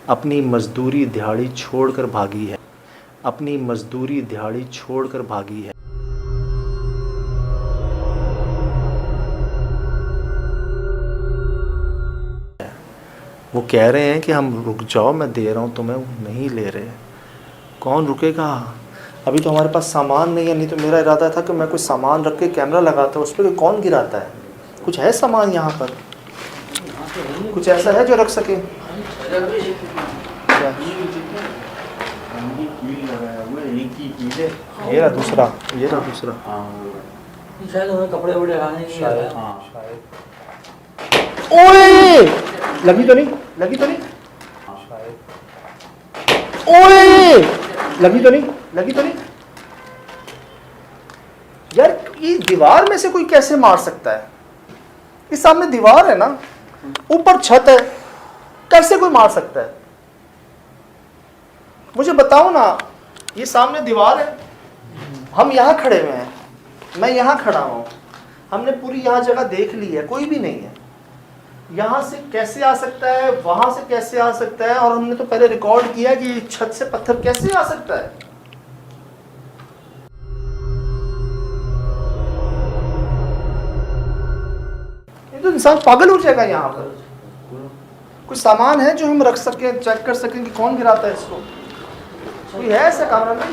अपनी मजदूरी दिहाड़ी छोड़कर भागी है, अपनी मजदूरी दिहाड़ी छोड़कर भागी है। वो कह रहे हैं कि हम रुक जाओ, मैं दे रहा हूँ तुम्हें, वो नहीं ले रहे। कौन रुकेगा? अभी तो हमारे पास सामान नहीं है, नहीं तो मेरा इरादा था कि मैं कोई सामान रख के कैमरा लगाता, उस पर कौन गिराता है? कुछ है सामान यहाँ पर? कुछ ऐसा है जो रख सके? ये रहा दूसरा, ये रहा दूसरा। शायद उन्हें कपड़े वपड़े लगाने की शायद। ओए, लगी तो नहीं? लगी तो नहीं? ओए, लगी तो नहीं? लगी तो नहीं? यार ये दीवार में से कोई कैसे मार सकता है? इस सामने दीवार है ना, ऊपर छत है, कैसे कोई मार सकता है? मुझे बताओ ना, ये सामने दीवार है, हम यहाँ खड़े हुए हैं, मैं यहाँ खड़ा हूँ, हमने पूरी यहाँ जगह देख ली है, कोई भी नहीं है। यहाँ से कैसे आ सकता है, वहां से कैसे आ सकता है? और हमने तो पहले रिकॉर्ड किया कि छत से पत्थर कैसे आ सकता है। ये तो इंसान पागल हो जाएगा। यहाँ पर कुछ सामान है जो हम रख सके, चेक कर सकें कि कौन गिराता है इसको? कोई है ऐसा कैमरा में?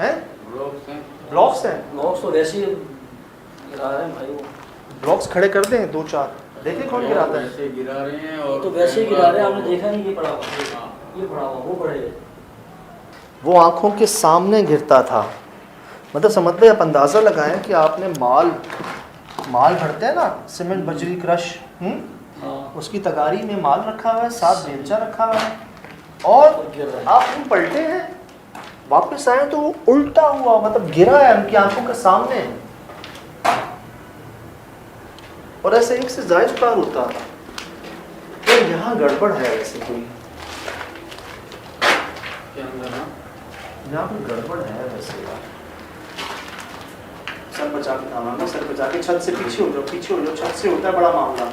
है? ब्लॉक्स हैं? ब्लॉक्स तो वैसे ही गिरा रहे हैं भाई। वो ब्लॉक्स खड़े कर दें, 2-4 देखें कौन गिराता है। ऐसे गिरा रहे हैं और तो वैसे ही गिरा रहे हैं, आपने देखा नहीं? ये पड़ा हुआ, ये पड़ा हुआ, वो पड़े। वो आंखों के सामने गिरता था। मतलब समझ लो, आप अंदाज़ा लगाएं कि आपने माल भरते हैं ना, सीमेंट बजरी क्रश, उसकी तगारी में माल रखा हुआ है, साथ बेलचा रखा हुआ है, और आप उन पलटे हैं, वापस आए तो वो उल्टा हुआ, मतलब गिरा है उनकी आंखों के सामने। और ऐसे एक से जायज बार होता तो यहाँ गड़बड़ है। वैसे कोई यहाँ कोई गड़बड़ है वैसे। सर बचा के थामा, सर बचा के, छत से पीछे हो जाओ, पीछे हो जाओ, छत से होता है बड़ा मामला।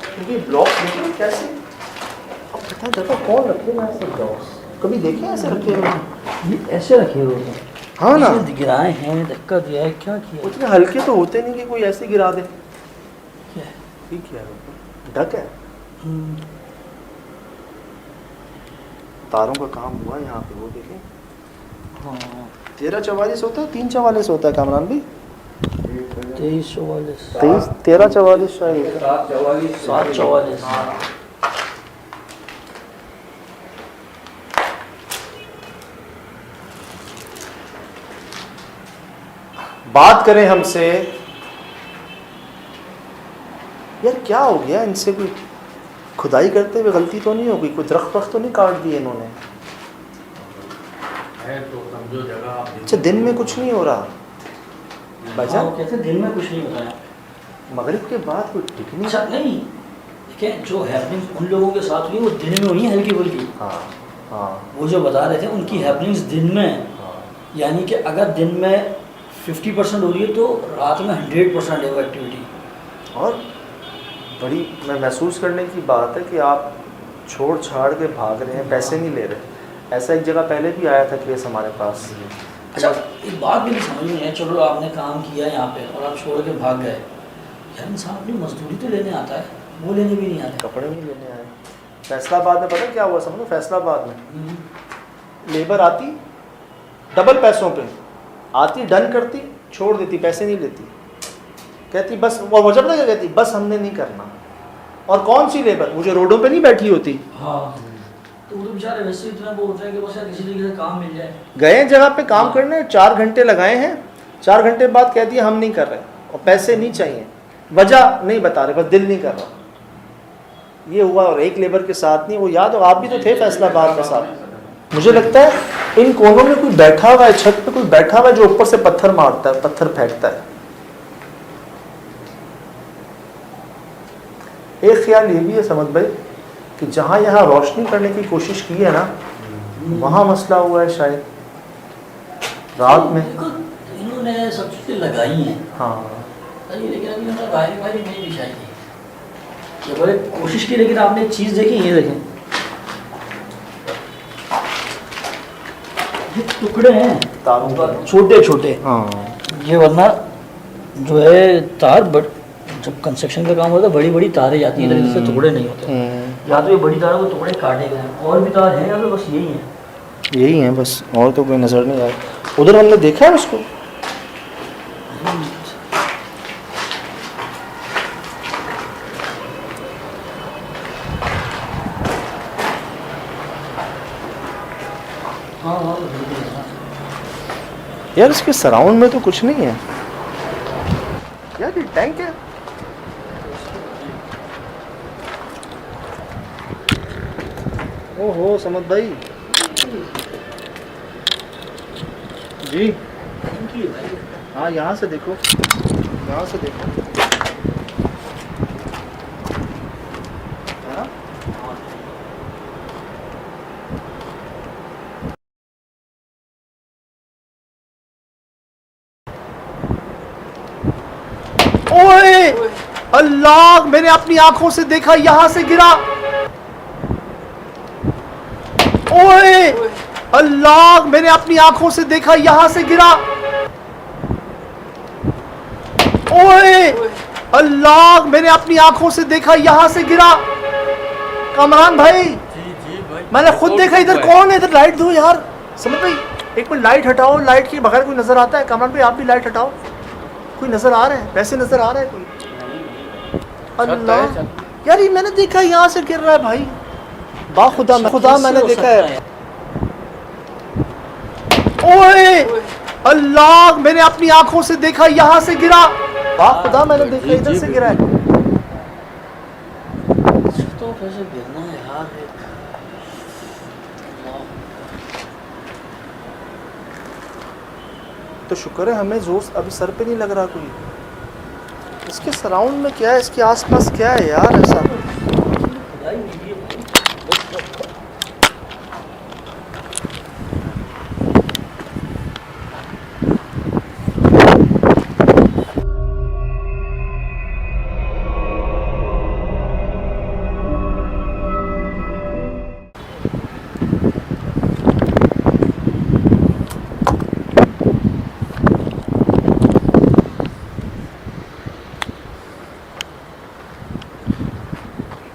क्योंकि ब्लॉक देखिए कैसे, अब पता चलता कौन रखे हैं ऐसे ब्लॉक्स? कभी देखे ऐसे रखे हुए? ये ऐसे रखे हुए हैं। हाँ ना, गिराए हैं, धक्का दिया है, क्या किया? उतने हल्के तो होते नहीं कि कोई ऐसे गिरा दे। क्या है? ठीक है, ढक है। तारों का काम हुआ यहाँ पे, वो देखें। हाँ 1344 होता है, 344 होता है कामरान भी। 2344 1344 शायद। 744। बात करें हमसे, यार क्या हो गया इनसे? कोई खुदाई करते हुए गलती तो नहीं होगी? कोई दरख्त तो नहीं काट दिए इन्होंने? है तो समझो जगह आप अच्छा, दिन में कुछ नहीं हो रहा भाईजान? हाँ, कहते दिन में कुछ नहीं होता है। मगरिब के बाद कोई ठीक नहीं। अच्छा नहीं, देखिए जो हैपनिंग्स उन लोगों के साथ हुई वो दिन में हुई है, हल्की फुल्की। हाँ हाँ वो जो बता रहे थे उनकी हैपनिंग्स दिन में, यानी कि अगर दिन में 50% हो रही है तो रात में 100% है वो एक्टिविटी। और बड़ी मैं महसूस करने की बात है कि आप छोड़ छाड़ के भाग रहे हैं, पैसे नहीं ले रहे। ऐसा एक जगह पहले भी आया था केस हमारे पास। अच्छा एक बात भी नहीं समझ में है, चलो आपने काम किया यहाँ पे और आप छोड़ के भाग गए, यार इंसान अपनी मजदूरी तो लेने आता है, वो लेने भी नहीं आते। कपड़े नहीं लेने आए। फैसलाबाद में पता क्या हुआ? समझो फैसलाबाद में लेबर आती डबल पैसों पे आती, डन करती, छोड़ देती, पैसे नहीं लेती, कहती बस, वो वजह पता क्या कहती? बस हमने नहीं करना। और कौन सी लेबर? वो जो रोडों पे नहीं बैठी होती। हाँ तो वो तो बेचारे वैसे इतना वो होता है कि बस यार किसी तरीके से काम मिल जाए। गए जगह पे काम करने, 4 घंटे लगाए हैं, 4 घंटे बाद कहती है हम नहीं कर रहे और पैसे नहीं चाहिए, वजह नहीं बता रहे, बस दिल नहीं कर रहा। ये हुआ। और एक लेबर के साथ नहीं, वो याद हो, आप भी तो थे फैसलाबाद के साथ। मुझे लगता है इन कोनों में कोई बैठा हुआ है, छत पे कोई बैठा हुआ है जो ऊपर से पत्थर मारता है, पत्थर फेंकता है। एक ख्याल ये भी है समझ भाई कि जहाँ यहाँ रोशनी करने की कोशिश की है ना, वहाँ मसला हुआ है शायद रात में। इन्होंने सब चीज़ें लगाई हैं, हाँ लेकिन अभी उन्होंने गाय वाली नहीं बिछाई है। जब कोशिश की, लेकिन आपने एक चीज़ देखी, ये देखें, ये टुकड़े हैं तारों के। छोटे छोटे। हाँ ये वरना जो है तार, बट जब कंस्ट्रक्शन का काम होता है बड़ी बड़ी तारें जाती हैं, लेकिन इससे टुकड़े नहीं होते। या तो ये बड़ी तारों को टुकड़े काटे गए हैं, और भी तार हैं या तो बस यही हैं। यही है बस, और तो कोई नज़र नहीं आया। उधर हमने देखा है उसको। हाँ हाँ, यार इसके सराउंड में तो कुछ नहीं है यार, ये टैंक है। ओहो समद भाई जी, हाँ यहाँ से देखो, यहाँ से देखो। हाँ? ओए अल्लाह, मैंने अपनी आंखों से देखा, यहाँ से गिरा। ओए अल्लाह, मैंने अपनी आंखों से देखा, यहाँ से गिरा। ओए अल्लाह, मैंने अपनी आंखों से देखा, यहाँ से गिरा। कामरान भाई, जी भाई, मैंने खुद देखा। इधर कौन है? इधर लाइट दो यार। समझ भाई, एक मिनट लाइट हटाओ। लाइट के बगैर कोई नजर आता है? कामरान भाई आप भी लाइट हटाओ। कोई नजर आ रहा है? वैसे नजर आ रहा है कोई? अल्लाह यार, ये मैंने देखा यहाँ से गिर रहा है भाई। खुदा मैंने देखा है। ओए अल्लाह, मैंने अपनी आंखों से देखा, यहाँ से गिरा। खुदा मैंने देखा, इधर से गिरा है। तो कैसे गिरना है यार? तो शुक्र है हमें जोर अभी सर पे नहीं लग रहा कोई। इसके सराउंड में क्या है, इसके आसपास क्या है यार ऐसा?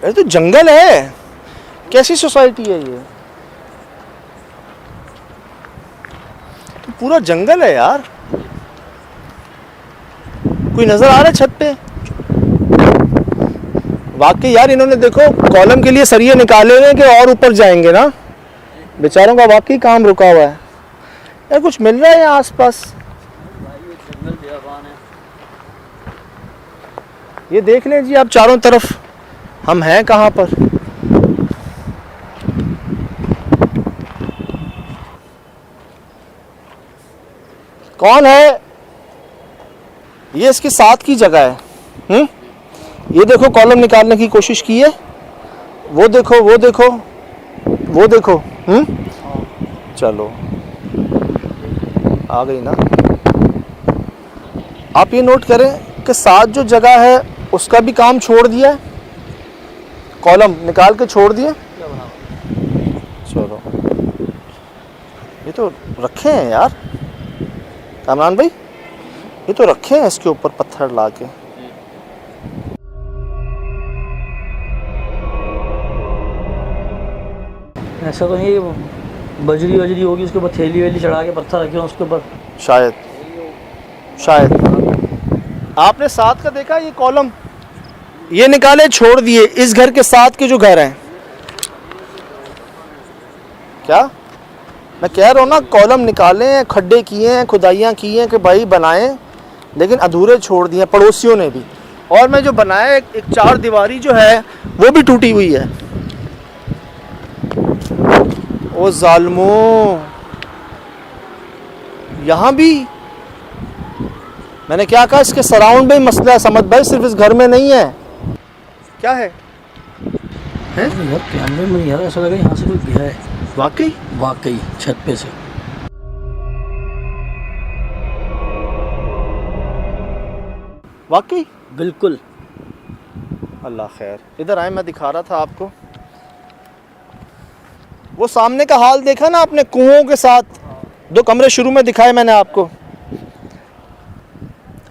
अरे तो जंगल है, कैसी सोसाइटी है ये? तो पूरा जंगल है यार। कोई नजर आ रहा है छत पे? वाकई यार, इन्होंने देखो कॉलम के लिए सरिये निकाले हुए हैं कि और ऊपर जाएंगे ना। बेचारों का वाकई काम रुका हुआ है यार। कुछ मिल रहा है यहाँ आसपास? ये देख लें जी आप चारों तरफ, हम हैं कहाँ पर? कौन है ये? इसके साथ की जगह है। ये देखो कॉलम निकालने की कोशिश की है। वो देखो, वो देखो, वो देखो। चलो आ गई ना। आप ये नोट करें कि साथ जो जगह है उसका भी काम छोड़ दिया है, कॉलम निकाल के छोड़ दिए। चलो ये तो रखे हैं यार कामरान भाई, ये तो रखे हैं इसके ऊपर पत्थर ला के। ऐसा तो नहीं बजरी वजरी होगी उसके ऊपर, थैली वैली चढ़ा के पत्थर रखे हो उसके ऊपर? शायद आपने साथ का देखा ये कॉलम, ये निकाले छोड़ दिए इस घर के साथ के जो घर हैं। क्या मैं कह रहा हूँ ना, कॉलम निकाले हैं, खड्डे किए हैं, खुदाइयाँ की हैं कि भाई बनाएं, लेकिन अधूरे छोड़ दिए पड़ोसियों ने भी। और मैं जो बनाया एक चार दीवारी जो है वो भी टूटी हुई है। ओ जालमो, यहाँ भी मैंने क्या कहा, इसके सराउंड में ही मसला है समझ भाई, सिर्फ इस घर में नहीं है। क्या है यार कैमरे में यार ऐसा लगा यहाँ से कोई गिरा है। वाकई छत पे से। वाकई बिल्कुल। अल्लाह खैर। इधर आए, मैं दिखा रहा था आपको वो सामने का हाल देखा ना आपने, कुओं के साथ। 2 कमरे शुरू में दिखाए मैंने आपको,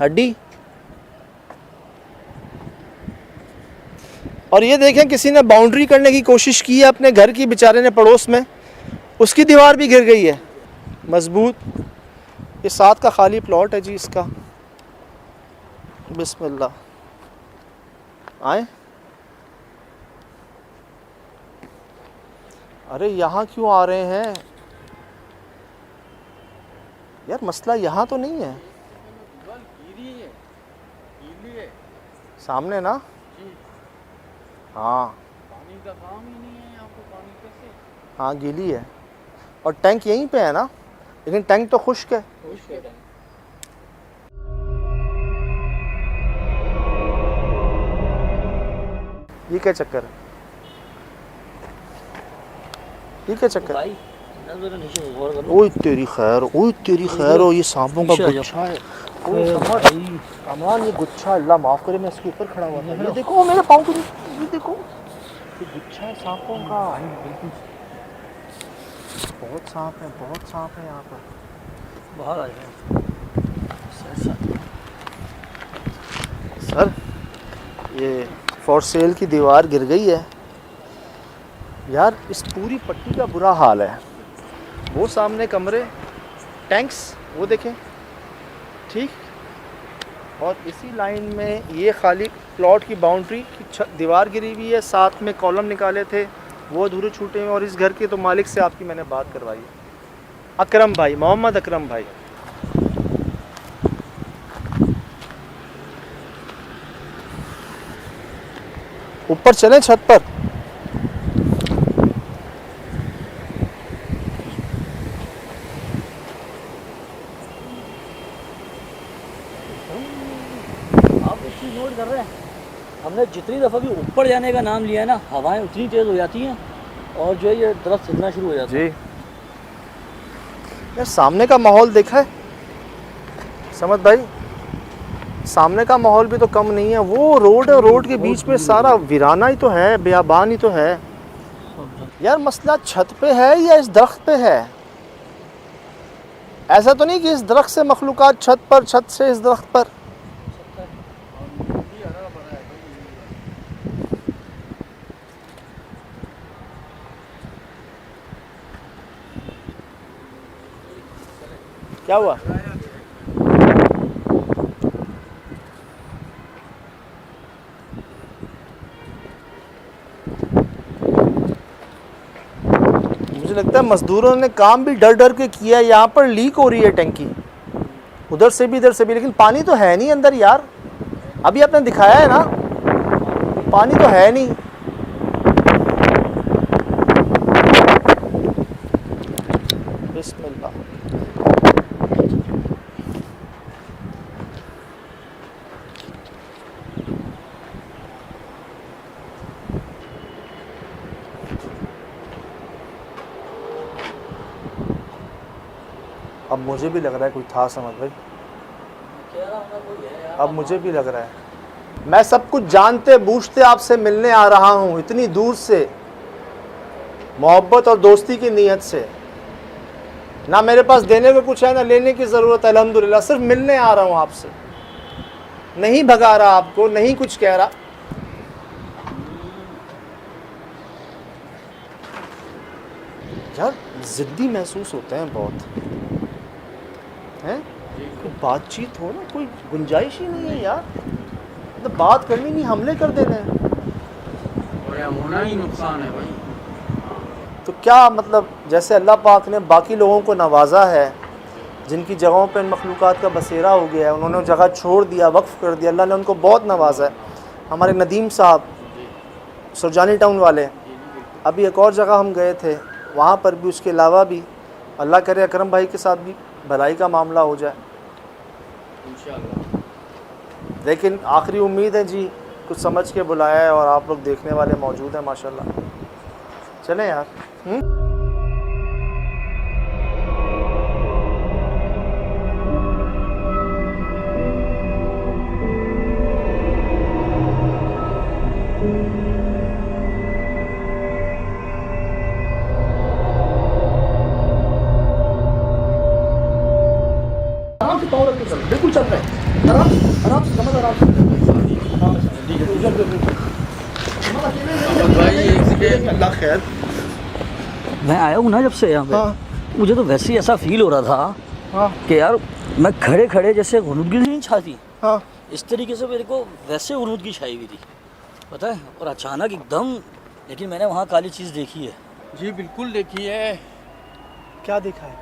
हड्डी। और ये देखें किसी ने बाउंड्री करने की कोशिश की है अपने घर की, बेचारे ने पड़ोस में, उसकी दीवार भी गिर गई है मजबूत। ये 7 का खाली प्लॉट है जी इसका। बिस्मिल्लाह, आए। अरे यहाँ क्यों आ रहे हैं यार, मसला यहाँ तो नहीं है। सामने ना, हाँ पानी का काम ही नहीं है यहाँ पे, पानी कैसे? हाँ गीली है, और टैंक यहीं पे है ना, लेकिन टैंक तो खुश्क है। ये क्या चक्कर है, ये क्या चक्कर है? भाई नजर नीचे गौर करो। ओए तेरी खैर, ओए तेरी खैर, हो ये सांपों का गुच्छा है। ओए अमान, ये गुच्छा, अल्लाह माफ़ करे, मैं इसके ऊपर खड़ा हुआ था। ये देखो मेरे पाँव के नीचे, ये देखो ये गुच्छा है सांपों का। बहुत सांप है, बहुत सांप है यहाँ पर। बाहर आ जाओ सर, ये फॉर सेल की दीवार गिर गई है यार। इस पूरी पट्टी का बुरा हाल है। वो सामने कमरे, टैंक्स वो देखें, ठीक। और इसी लाइन में ये खाली प्लॉट की बाउंड्री की दीवार गिरी हुई है, साथ में कॉलम निकाले थे वो अधूरे छूटे हैं। और इस घर के तो मालिक से आपकी मैंने बात करवाई है, अकरम भाई, मोहम्मद अकरम भाई। ऊपर चलें छत पर। आप एक चीज़ नोट कर रहे हैं, हमने जितनी दफ़ा भी ऊपर जाने का नाम लिया है ना, हवाएं उतनी तेज़ हो जाती हैं और जो है ये दरख्त हिलना शुरू हो जाता है। जी यार, सामने का माहौल देखा है समझ भाई, सामने का माहौल भी तो कम नहीं है। वो रोड है, रोड के बीच में सारा वीराना ही तो है, बेआबान ही तो है यार। मसला छत पे है या इस दरख्त पे है? ऐसा तो नहीं कि इस दरख्त से मखलूकात छत पर, छत से इस दरख्त पर। क्या हुआ? मुझे लगता है मजदूरों ने काम भी डर डर के किया है। यहाँ पर लीक हो रही है टंकी, उधर से भी इधर से भी, लेकिन पानी तो है नहीं अंदर यार। अभी आपने दिखाया है ना, पानी तो है नहीं। बिस्मिल्लाह। अब मुझे भी लग रहा है कोई था समझ भाई, अब मुझे भी लग रहा है। मैं सब कुछ जानते बूझते आपसे मिलने आ रहा हूँ, इतनी दूर से, मोहब्बत और दोस्ती की नीयत से। ना मेरे पास देने को कुछ है, ना लेने की ज़रूरत है, अल्हम्दुलिल्लाह। सिर्फ मिलने आ रहा हूँ आपसे, नहीं भगा रहा आपको, नहीं कुछ कह रहा। यार ज़िद्दी महसूस होते हैं बहुत, हैं? कोई बातचीत हो ना, कोई गुंजाइश ही नहीं है यार। मतलब बात करनी नहीं, हमले कर देने हैं। और यहाँ होना ही नुकसान है भाई। तो क्या मतलब, जैसे अल्लाह पाक ने बाकी लोगों को नवाजा है, जिनकी जगहों पर मखलूक़ात का बसेरा हो गया है, उन्होंने जगह छोड़ दिया, वक्फ़ कर दिया, अल्लाह ने उनको बहुत नवाजा है। हमारे नदीम साहब सुरजानी टाउन वाले, अभी एक और जगह हम गए थे, वहाँ पर भी, उसके अलावा भी अल्लाह करे अकरम भाई के साथ भी भलाई का मामला हो जाए इंशाअल्लाह। लेकिन आखिरी उम्मीद है जी, कुछ समझ के बुलाया है और आप लोग देखने वाले मौजूद हैं माशाल्लाह। चलें यार। बिल्कुल चल रहा है, आराम से समझ, आराम से। अल्लाह खैर। मैं आया हूँ ना जब से यहाँ पे, हाँ मुझे तो वैसे ही ऐसा फील हो रहा था हाँ कि यार मैं खड़े खड़े जैसे गुनूदगी नहीं छाती, हाँ। इस तरीके से मेरे को वैसे गुनूदगी छाई हुई थी, पता है। और अचानक एकदम, लेकिन मैंने वहाँ काली चीज़ देखी है। जी बिल्कुल देखिए। क्या देखा है?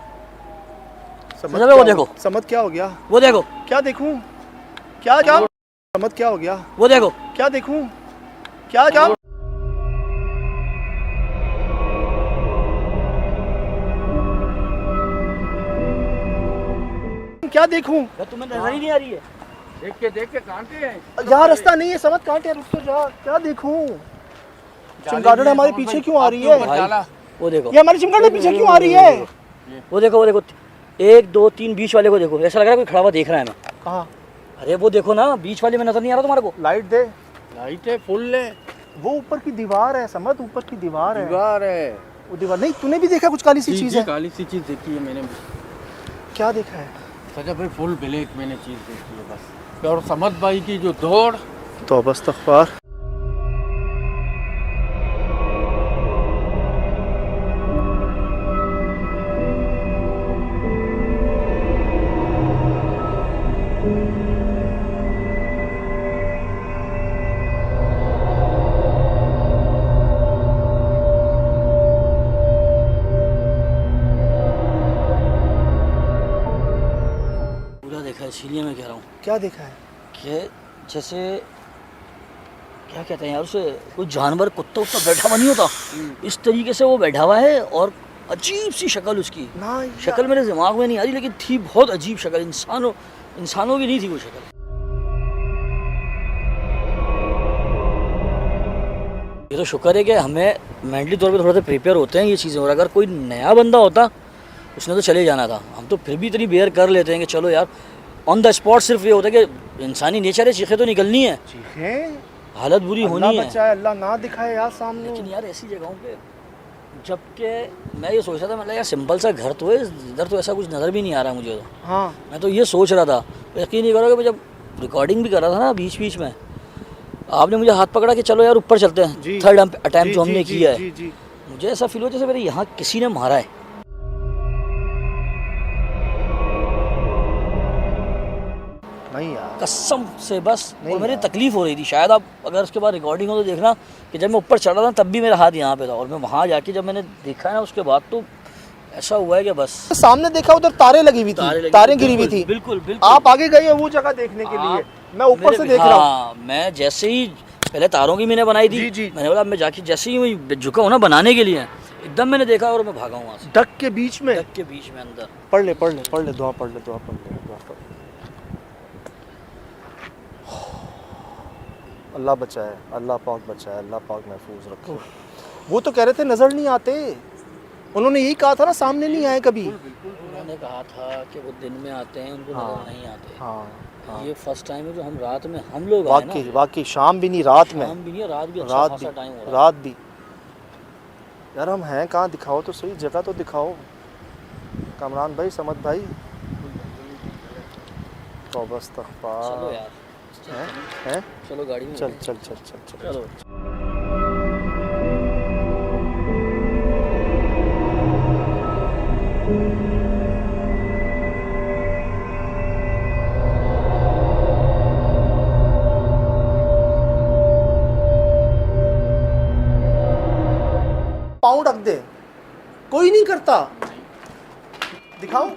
समझ वो देखो, समझ क्या हो गया? वो देखो, क्या देखूं? क्या क्या? समझ क्या हो गया? वो देखो, क्या देखूं? क्या क्या? क्या देखूं? क्या तुम्हें नजर ही नहीं आ रही है? देख के कांटे हैं यहाँ रास्ता नहीं है, समझ कहाँ के, रुक तो जा। क्या देखूं? चमगादड़ हमारे पीछे क्यों आ रही है? जाला। वो देखो, ये हमारी चमगादड़ पीछे क्यों आ रही है? वो देखो, वो देखो, 1 2 3 बीच वाले को देखो, ऐसा लग रहा है कोई खड़ा हुआ देख रहा है मैं। कहाँ? अरे वो देखो ना, बीच वाले में नजर नहीं आ रहा तुम्हारे को? लाइट दे। लाइट है, फुल है, वो ऊपर की दीवार है, समझ, ऊपर की दीवार है। दीवार है। वो दीवार नहीं, तूने भी देखा कुछ काली सी चीज है? काली सी चीज देखी है मैंने भी। क्या देखा है? सजा भाई फुल ब्लैक मैंने चीज देखी है बस। और समद भाई की जो दौड़, तौबा इस्तग़फ़ार। पूरा देखा है, इसीलिए मैं कह रहा हूँ क्या देखा है? कि जैसे क्या कहते हैं यार उसे, कोई जानवर, कुत्ता उत्ता बैठा हुआ नहीं होता, इस तरीके से वो बैठा हुआ है। और अजीब सी शक्ल उसकी, ना शक्ल मेरे दिमाग में नहीं आ रही, लेकिन थी बहुत अजीब शक्ल, इंसानों की नहीं थी वो शक्ल। ये तो शुक्र है कि हमें मेंटली तौर पे थोड़ा सा प्रिपेयर होते हैं ये चीज़ें, और अगर कोई नया बंदा होता उसने तो चले जाना था। हम तो फिर भी इतनी बेयर कर लेते हैं कि चलो यार, ऑन द स्पॉट सिर्फ ये होता है कि इंसानी नेचर है, चीखें तो निकलनी है, चीखें, हालत बुरी होनी अल्लाह है। बचाए, अल्लाह ना दिखाए यार सामने। लेकिन यार ऐसी जगहों पे, जबकि मैं ये सोच रहा था, मतलब यार सिंपल सा घर तो है, इधर तो ऐसा कुछ नज़र भी नहीं आ रहा मुझे तो। हाँ मैं तो ये सोच रहा था, यकीन नहीं करोगे, जब रिकॉर्डिंग भी कर रहा था ना बीच बीच में, आपने मुझे हाथ पकड़ा कि चलो यार ऊपर चलते हैं, जी, थर्ड अटैम्प्ट जो हमने किया है, जी जी। मुझे ऐसा फील हुआ जैसे मेरे यहाँ किसी ने मारा है। नहीं यार, कसम से बस, नहीं और मेरी यार। तकलीफ हो रही थी। शायद आप अगर उसके बाद रिकॉर्डिंग हो तो देखना कि जब मैं ऊपर चढ़ रहा था तब भी मेरा हाथ यहाँ पे था, और मैं वहाँ जाके जब मैंने देखा है ना उसके बाद, तो ऐसा हुआ है कि बस सामने देखा उधर तारे लगी हुई थी, तारें गिरी हुई थी। बिल्कुल बिल्कुल। आप आगे गए हो वो जगह देखने के लिए, मैं ऊपर से देख रहा हूँ। हाँ, मैं जैसे ही पहले तारों की मैंने बनाई थी, जी, जी। मैंने बोला मैं जाके जैसे ही मैं झुका हूँ ना बनाने के लिए, एकदम मैंने देखा और मैं भागा हूँ वहाँ से, डक के बीच में। डक के बीच में अंदर। पढ़ ले पढ़ ले पढ़ ले, दुआ पढ़ ले, दुआ पढ़ ले, दुआ पढ़ ले। अल्लाह बचाए, अल्लाह पाक बचाए, अल्लाह पाक महफूज रखे। वो तो कह रहे थे नजर नहीं आते, उन्होंने यही कहा था ना, सामने नहीं आए कभी। उन्होंने कहा था कि वो दिन में आते हैं, उनको हाँ, नजर नहीं आते। हाँ, ये फर्स्ट टाइम है जो हम रात में, हम लोग आए ना, वाकई वाकई, शाम भी नहीं, रात में, शाम भी नहीं, रात भी, अच्छा रात खासा भी, टाइम हो रहा है। रात भी। यार हम हैं कहाँ, दिखाओ तो सही, जगह तो दिखाओ। कामरान भाई, समद भाई, तौबा चलो इस्तग़फ़ार। यार, हैं? चलो गाड़ी में चल बैठो। चल चल चल चल। चलो। पाँव रख दे, कोई नहीं करता, दिखाओ।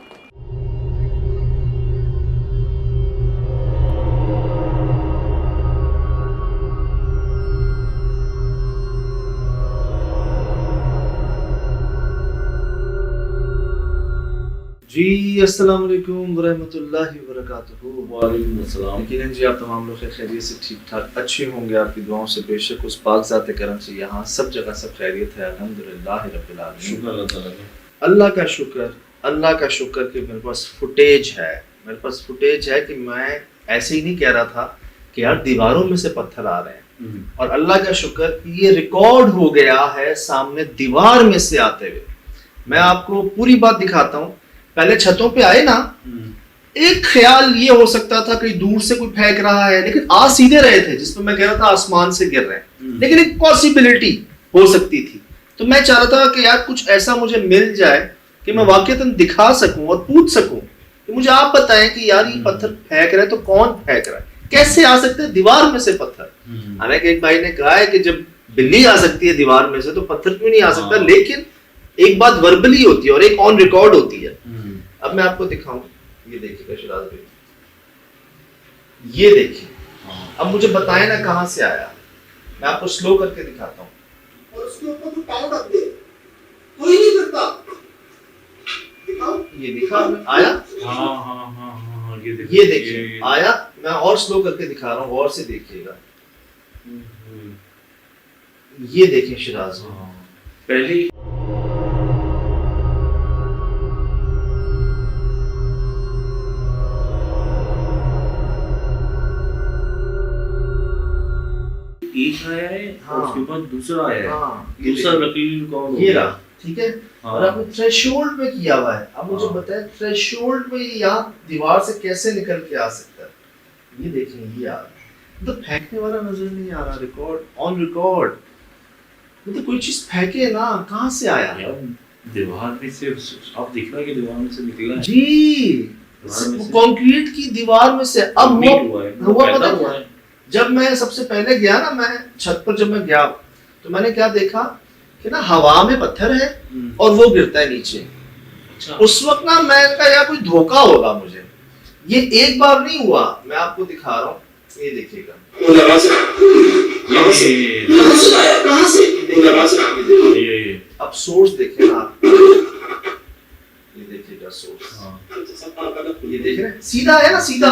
जी अस्सलाम वालेकुम वरहमतुल्लाहि वबरकातुहू। वालेकुम अस्सलाम। यकीनन जी आप तमाम लोग खैरियत से ठीक ठाक अच्छे होंगे, आपकी दुआओं से बेशक उस पाक ज़ात करम से यहाँ सब जगह सब खैरियत है, अल्हम्दुलिल्लाह रब्बिल आलमीन। शुक्र अल्लाह ताला का। अल्लाह का शुक्र, अल्लाह का शुक्र कि मेरे पास फुटेज है, मेरे पास फुटेज है कि मैं ऐसे ही नहीं कह रहा था कि यार दीवारों में से पत्थर आ रहे हैं, और अल्लाह का शुक्र ये रिकॉर्ड हो गया है सामने दीवार में से आते हुए। मैं आपको पूरी बात दिखाता हूँ। पहले छतों पे आए ना, एक ख्याल ये हो सकता था कि दूर से कोई फेंक रहा है, लेकिन आ सीधे रहे थे जिसमें मैं कह रहा था आसमान से गिर रहे हैं, लेकिन एक पॉसिबिलिटी हो सकती थी। तो मैं चाह रहा था कि यार कुछ ऐसा मुझे मिल जाए कि मैं वाकईतन दिखा सकूं और पूछ सकूं कि मुझे आप बताएं कि यार ये पत्थर फेंक रहे तो कौन फेंक रहा है, कैसे आ सकते हैं दीवार में से पत्थर। हालांकि एक भाई ने कहा है कि जब बिल्ली आ सकती है दीवार में से तो पत्थर क्यों नहीं आ सकता, लेकिन एक बात वर्बली होती है और एक ऑन रिकॉर्ड होती है। अब मैं आपको दिखाऊं, ये देखिएगा शिराज भाई, ये देखिए। अब मुझे बताएं ना कहां से आया, मैं आपको स्लो करके दिखाता हूं। और उसके ऊपर तो पाँव रख दे, कोई नहीं करता। दिखाओ, ये दिखा आया। हाँ, ये देखिए आया। मैं और स्लो करके दिखा रहा हूँ, और से देखिएगा। ये देखिए शिराज पहले एक आया है, हाँ, और उसके बाद दूसरा आया है। हाँ, दूसरा लकीली रिकॉर्ड ये रहा, ठीक है। हाँ। और आपने थ्रेशोल्ड में किया हुआ है। अब मुझे हाँ। बताएं थ्रेशोल्ड में यहाँ दीवार से कैसे निकल के आ सकता है। ये देखें, ये आ रहा है, तो फेंकने वाला नजर नहीं आ रहा, रिकॉर्ड ऑन रिकॉर्ड। मतलब कोई चीज फेंके ना, कहाँ से आया यार दीवार में से आप दिख रहा है कि दीवार में से निकला है। जी, दीवार में से कंक्रीट की दीवार में से। अब Complete हुआ है, हुआ पैदा पता हुआ क्या? है। जब मैं सबसे पहले गया ना, मैं छत पर जब मैं गया तो मैंने क्या देखा कि ना हवा में पत्थर है और वो गिरता है नीचे। अच्छा। उस वक्त ना मैं कहा यार कोई धोखा होगा मुझे। ये एक बार नहीं हुआ, मैं आपको दिखा रहा हूँ, ये देखिएगा। ये अब सोर्स देखे ना आप, ये देखिएगा सोर्स। हाँ। ये देख रहे हैं, सीधा है ना, सीधा।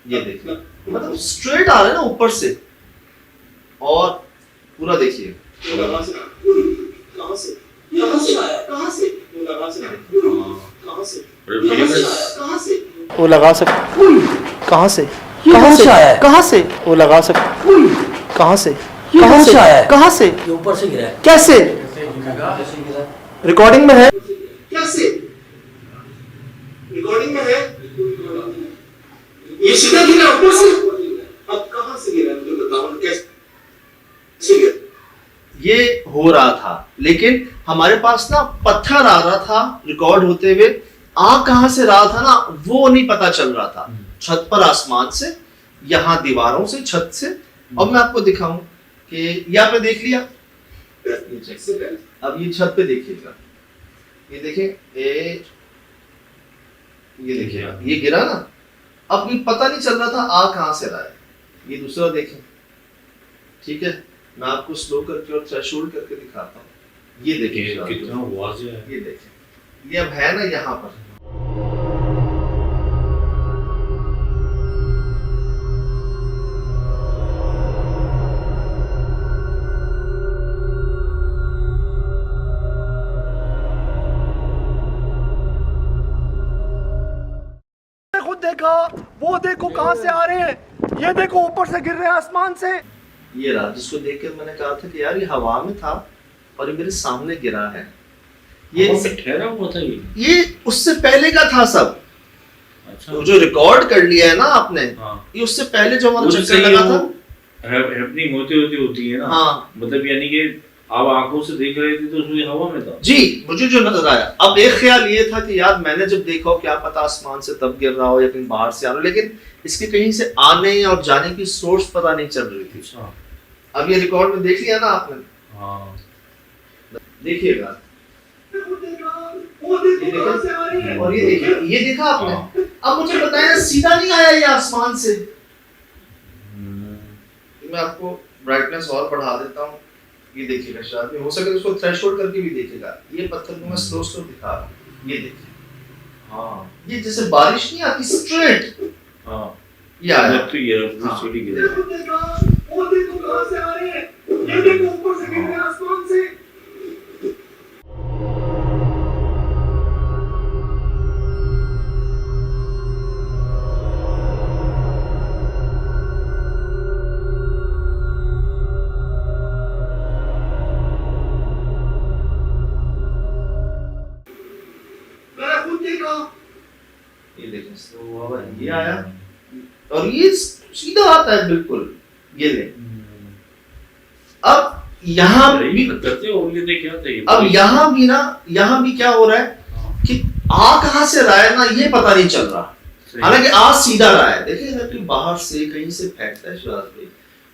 ये देखिए, मतलब स्ट्रेट आ रहा है ना ऊपर से। और पूरा देखिए, वो लगा सकते कहाँ से, कहाँ से आया, कहाँ से वो लगा सकते, कहाँ से, कहाँ से आया, कहाँ से, ये ऊपर से गिरा है। कैसे, कैसे गिरा? रिकॉर्डिंग में है, कैसे रिकॉर्डिंग में है, ये सीधा गिरा ऊपर से। अब कहाँ से गिरा मुझे बताओ, कैसे गिरा? ये हो रहा था, लेकिन हमारे पास ना पत्थर आ रहा था रिकॉर्ड होते हुए, आ कहां से रहा था ना वो नहीं पता चल रहा था। छत पर आसमान से, यहाँ दीवारों से, छत से। अब मैं आपको दिखाऊं कि ये आपने देख लिया, अब ये छत पे देखिएगा, ये देखें, ये देखिए, ये गिरा ना। अब ये पता नहीं चल रहा था आ कहां से रहा है। ये दूसरा देखें, ठीक है, मैं आपको स्लो करके और थ्रेशोल्ड करके दिखाता हूँ। ये देखिए कितना वाज़ेह है। ये देखें, ये अब है ना यहाँ पर। खुद देखा, वो देखो कहां से आ रहे हैं, ये देखो ऊपर से गिर रहे हैं आसमान से। ये रहा, जिसको देखकर मैंने कहा था कि यार ये हवा में था और ये मेरे सामने गिरा है। ये ठहरा हुआ था ये उससे पहले का था सब। अच्छा। तो जो रिकॉर्ड कर लिया है ना आपने, हाँ। ये उससे पहले जो हमारा चक्कर लगा था, हैपनिंग होती है ना। हाँ। मतलब यानी कि आप आंखों से देख रहे थे तो उसमें हवा में था। जी, मुझे जो नजर आया। अब एक ख्याल ये था कि यार मैंने जब देखा हो, क्या पता आसमान से तब गिर रहा हो या कहीं बाहर से आ रहा हो, लेकिन इसके कहीं से आने और जाने की सोर्स पता नहीं चल रही थी। अच्छा। अब ये रिकॉर्ड में देख लिया ना आपने, हाँ। देखिएगा, और ये देखिए, ये देखा आपने। अब मुझे बताया सीधा नहीं आया ये आसमान से। मैं आपको ब्राइटनेस और बढ़ा देता हूँ, ये देखिएगा, शायद में हो सके तो उसको थ्रेशोल्ड करके भी देखिएगा। ये पत्थर को मैं स्लो स्लो दिखा रहा हूँ, ये देखिए। हाँ, ये जैसे बारिश नहीं आती स्ट्रेट, हाँ, ये आया। तो ये हाँ। सीढ़ी गिरा। वो देखो कहां से आ रहे हैं, ये देखो ऊपर से गिर रहे हैं आसमान से। मैंने खुद देखा, ये आया और ये सीधा आता है बिल्कुल, ये ले। अब यहाँ भी करते हो ये क्या था ये? अब यहाँ भी ना, यहाँ भी क्या हो रहा है कि आ कहाँ से रहा है ना ये पता नहीं चल रहा, हालांकि आ सीधा रहा है। देखिए अगर कोई बाहर से कहीं से फेंकता है शिराज भाई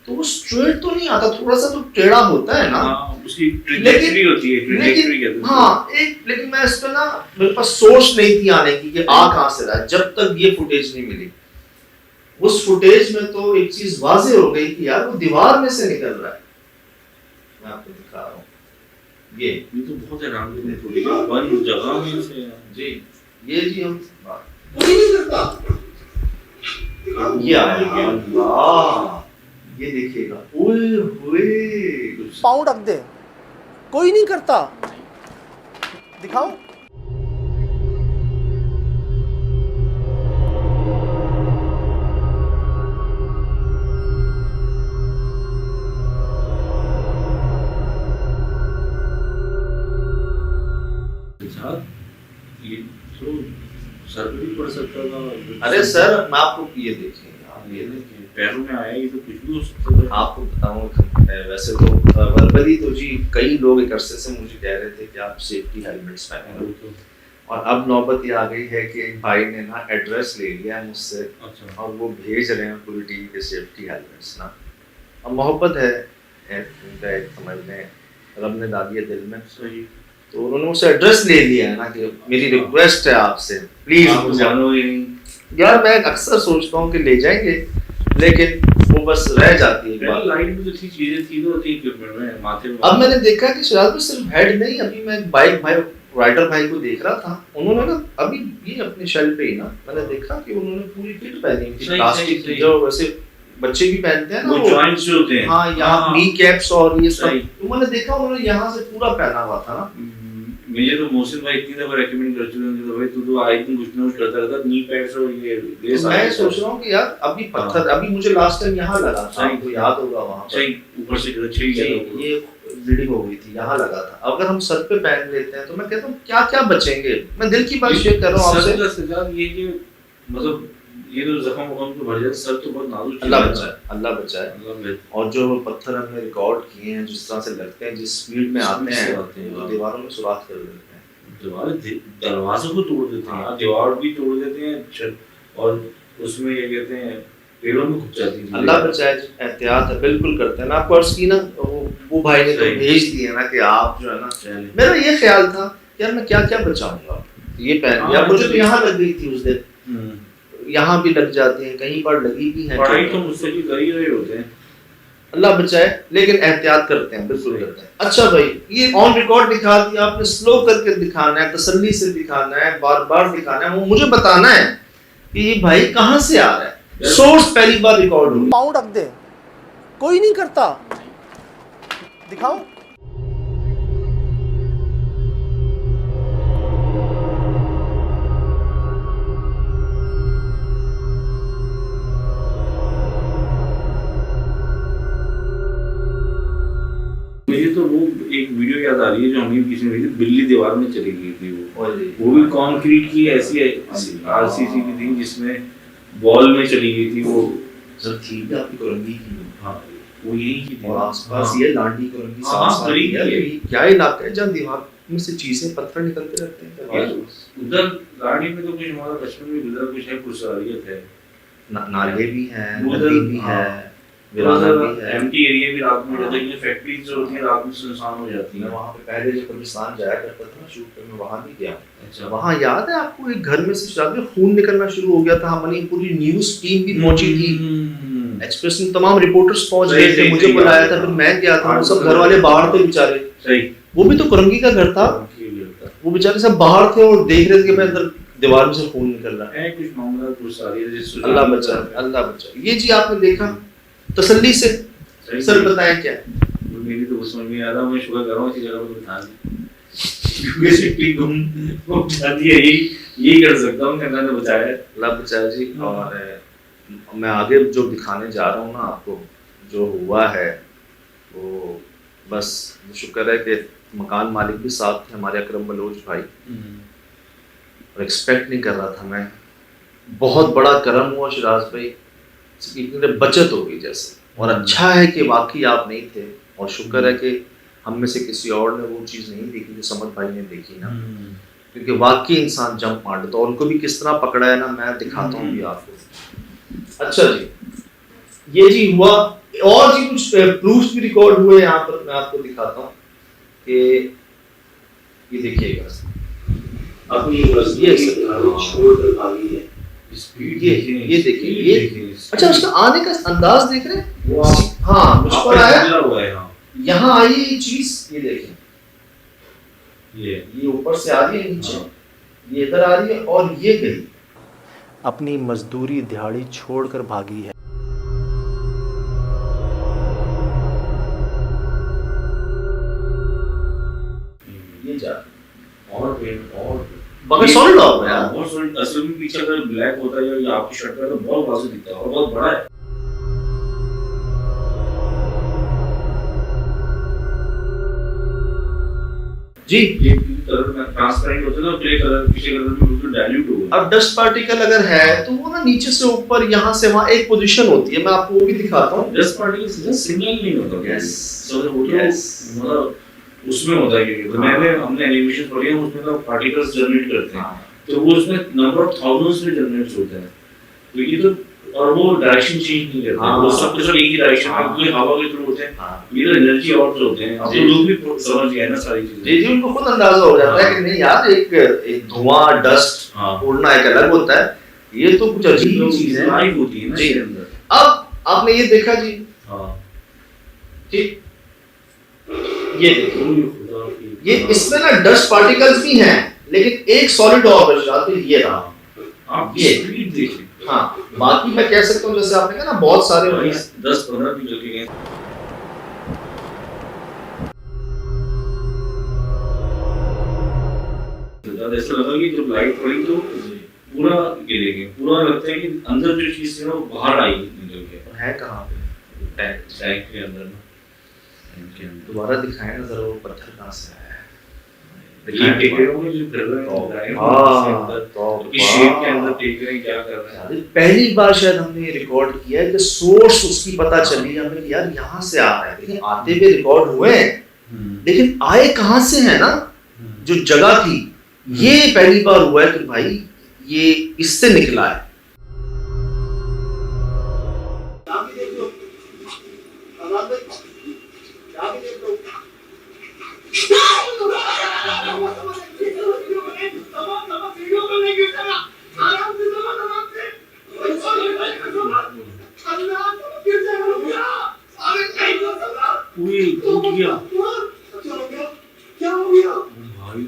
तो वो स्ट्रेट तो नहीं आता, थोड़ा सा तो टेढ़ा होता है ना, उसकी ट्रैजेक्टरी होती है, ट्रैजेक्टरी कहते हैं। हाँ एक, लेकिन मैं इस पे ना, मेरे पास सोर्स नहीं थी आने की कि आ कहाँ से रहा है, जब तक ये फुटेज नहीं मिली। उस फुटेज में तो एक चीज वाजे हो गई कि यार वो दीवार में से निकल रहा है। मैं आपको दिखा रहा हूँ, ये तो बहुत हैरान करने थोड़ी बंद जगह में से जी, ये जी हम कोई नहीं करता, ये आया अल्लाह, ये देखिएगा, ओए होए पाँव रख दे, कोई नहीं करता, दिखाओ। ये तो सर पे भी पड़ सकता था। अरे सर मैं आपको ये देखिए, आप ये देखिए पैरों में आया, ये तो कुछ भी हो सकता था। आपको बताऊं, वैसे तो वर्बली तो जी कई लोग एक अरसे से मुझे कह रहे थे कि आप सेफ्टी हेलमेट्स पहने, और अब नौबत ये आ गई है कि एक भाई ने ना एड्रेस ले लिया है मुझसे, और वो भेज रहे हैं पूरी टीम के सेफ्टी हेलमेट्स ना। अब मोहब्बत है उनका, एक समझ लें रब ने डाली है दिल में, सही। तो उन्होंने मुझसे एड्रेस ले लिया है ना कि मेरी रिक्वेस्ट है आपसे प्लीज मुझे। यार मैं अक्सर सोचता हूँ कि ले जाएंगे, लेकिन वो बस रह जाती है बात। लाइट में तो अच्छी चीजें थी, तो थी इक्विपमेंट में माथे में। अब मैंने देखा कि शिराज में सिर्फ हेड नहीं, अभी मैं बाइक भाई राइडर भाई को देख रहा था, उन्होंने ना अभी ये अपने शेल्फ पे ही ना मैंने देखा कि उन्होंने पूरी किट पहनी हुई थी, प्लास्टिक की, जो वैसे बच्चे भी पहनते हैं ना, वो जॉइंट्स जो होते हैं, हाँ यहाँ नी कैप्स और ये सब, तो मैंने देखा उन्होंने यहाँ से पूरा पहना हुआ था ना। मुझे तो मोहसिन भाई इतनी दफा रेकमेंड कर चुके हैं कि भाई तू तो आए दिन कुछ ना कुछ करता रहता, नी पैड्स और ये मैं सोच रहा हूँ कि यार अभी पत्थर, अभी मुझे लास्ट टाइम यहाँ लगा था, आपको याद होगा वहाँ पर, सही ऊपर से ये ब्लीडिंग हो गई थी, यहाँ लगा था। अगर हम सर पे पहन लेते हैं तो मैं कहता हूँ क्या क्या बचेंगे। मैं दिल की बात शेयर कर रहा हूँ आपसे, ये कि मतलब ये तो जख्म वखम तो भर जाए, सर तो बहुत नाजुक, अल्लाह बचाए, अल्लाह बचाए। और जो पत्थर हमने रिकॉर्ड किए हैं, जिस तरह से लगते हैं, जिस स्पीड में आते हैं, तो दीवारों में सुराख कर देते हैं, दरवाजे को तोड़ देते हैं, दीवार भी तोड़ देते हैं, और उसमें ये कहते हैं पेड़ों में घुस जाती है। अल्लाह बचाए, एहतियात है बिल्कुल करते हैं ना। आपको अर्ज की ना, वो भाई ने तो भेज दिए ना कि आप जो है ना, मेरा ये ख्याल था यार मैं क्या क्या बचाऊंगा, ये पहन लिया, मुझे तो यहाँ लग गई थी उस दिन, यहाँ भी लग जाते हैं, कहीं पर लगी भी है, पढ़ाई तो मुझसे भी कर ही रहे होते हैं, अल्लाह बचाए, लेकिन एहतियात करते हैं, बिल्कुल करते हैं। अच्छा भाई ये ऑन रिकॉर्ड दिखा दिया आपने, स्लो करके दिखाना है, तसल्ली से दिखाना है, बार बार दिखाना है, वो मुझे बताना है कि ये भाई कहाँ से आ रहा है, सोर्स पहली बार रिकॉर्ड हो, पाँव रख दे, कोई नहीं करता, दिखाओ। मुझे तो वो एक वीडियो याद आ रही है जो हमें किसी ने भेजी, बिल्ली दीवार में चली गई थी, वो भी कंक्रीट की ऐसी आरसीसी की थी जिसमें वॉल में चली गई थी, वो सर थी भी आपकी कुरंगी की, हाँ वो यही की थी, और आसपास ये लांडी कुरंगी करीब है, क्या इलाका है जहाँ दीवार में से चीजें पत्थर निकलते रहते हैं। उधर लांडी में तो कुछ हमारा बचपन में गुजरा, कुछ है, पुरसारियत है, नाले भी हैं, उधर नदी भी है, विराना भी है, एम्प्टी एरिया भी रात में रहता है, ये फैक्ट्रीज जो होती हैं रात में सुनसान हो जाती मैं हैं। वहाँ पे पहले जब कब्रिस्तान जाया करता था ना शूट पे, मैं वहाँ भी गया। अच्छा, वहाँ याद है आपको एक घर में से शायद खून निकलना शुरू हो गया था, हमारी पूरी न्यूज टीम भी पहुंची थी, एक्सप्रेस में तमाम रिपोर्टर्स पहुंच गए थे, मुझे बुलाया था, फिर मैं गया था, वो सब घर वाले बाहर थे बेचारे, सही, वो भी तो कुरंगी का घर था, वो बेचारे सब बाहर थे और देख रहे थे कि मैं अंदर दीवार में से खून निकल रहा है, कुछ मामला पुरसारियत, अल्लाह बचाए, अल्लाह बचाए। ये जी आपने देखा, तसल्ली से सर बताएं क्या मेरी तो समझ में आ रहा, मैं शुक्र कर रहा हूँ इसी जगह पर बिठा दी, सिटी घूम जाती है, यही कर सकता हूँ, अल्लाह ने बचाया, अल्लाह बचाए जी। और मैं आगे जो दिखाने जा रहा हूँ ना आपको, जो हुआ है वो बस शुक्र है कि मकान मालिक भी साथ थे, हमारे अकरम बलोच भाई, और एक्सपेक्ट नहीं कर रहा था मैं बहुत बड़ा करम हुआ शिराज भाई, इतनी बचत हो गई जैसे, और अच्छा है कि वाकई आप नहीं थे, और शुक्र है कि हम में से किसी और ने वो चीज़ नहीं देखी जो समद भाई ने देखी ना, क्योंकि वाकई इंसान जंप मार देता, और उनको भी किस तरह पकड़ा है ना, मैं दिखाता हूँ भी आपको। अच्छा जी, ये जी हुआ, और जी कुछ प्रूफ्स भी रिकॉर्ड हुए यहाँ पर, मैं आपको दिखाता हूँ कि ये देखिएगा, अब ये छोड़कर भागी है, स्पीड ये देखिए, ये अच्छा उसका आने का अंदाज देख रहे हैं, वो आप हाँ मुझ पर आया, हुआ है, हाँ यहाँ आई ये चीज, ये देखें, ये ऊपर से आ रही है नीचे, ये इधर आ रही है, और ये गई, अपनी मजदूरी दिहाड़ी छोड़कर भागी है। ये जा और बगैर सॉलिड हो गया, बहुत सॉलिड, असल में पीछे अगर ब्लैक होता है या आपकी शर्ट का तो बहुत वाज़ेह दिखता है और बहुत बड़ा है। जी ये कलर में ट्रांसपेरेंट होता है ना, ग्रे कलर पीछे कलर में बिल्कुल डाइल्यूट हो गया। अब डस्ट पार्टिकल अगर है तो वो ना नीचे से ऊपर, यहाँ से वहाँ एक पोजीशन होती है, मैं आपको वो भी दिखाता हूँ। डस्ट पार्टिकल सीधा सिग्नल नहीं होता, यस मतलब उसमें होता है कि हमने एनिमेशन पढ़ी है, उसमें तो पार्टिकल्स जनरेट करते हैं, तो वो उसमें नंबर ऑफ थाउजेंड्स में जनरेट होते हैं, तो ये तो, और वो डायरेक्शन चेंज नहीं करते, वो सब कुछ एक ही डायरेक्शन में, कोई हवा के थ्रू होते हैं, ये तो एनर्जी आउट होते हैं। अब तो लोग भी समझ गए ना सारी चीजें, जी जी, उनको खुद अंदाजा हो जाता है कि नहीं यार, एक धुआं डस्ट उड़ना एक अलग होता है, ये तो कुछ अजीब चीज है, लाइव होती है ना जी। इसके अंदर। अब आपने ये देखा जी, ठीक, ये देखिए, ये इसमें ना डस्ट पार्टिकल्स भी हैं, लेकिन एक सॉलिड और बच रहा, तो ये रहा, आप ये स्पीड देखिए, हाँ, बाकी मैं कह सकता हूँ जैसे आपने कहा ना बहुत सारे 10-15 भी चल के गए। ऐसा लगा कि जब लाइट पड़ी तो पूरा गिरे गए, पूरा लगता है कि अंदर जो चीज थी ना वो बाहर आई निकल के, है कहाँ पे, टैंक के अंदर ना, दोबारा दिखाएं ना जरा, वो पत्थर कहाँ से आया है, ये टेकरों में जो कर रहे हैं, शेप के अंदर टेक रहे हैं, क्या कर रहे हैं। पहली बार शायद हमने ये रिकॉर्ड किया है कि सोर्स उसकी पता चली हमें, यार यहाँ से आ रहा है, लेकिन आते हुए रिकॉर्ड हुए हैं, लेकिन आए कहाँ से है ना, जो जगह थी, ये पहली बार हुआ है कि भाई ये इससे निकला है। टूट गया क्या हो गया भाई,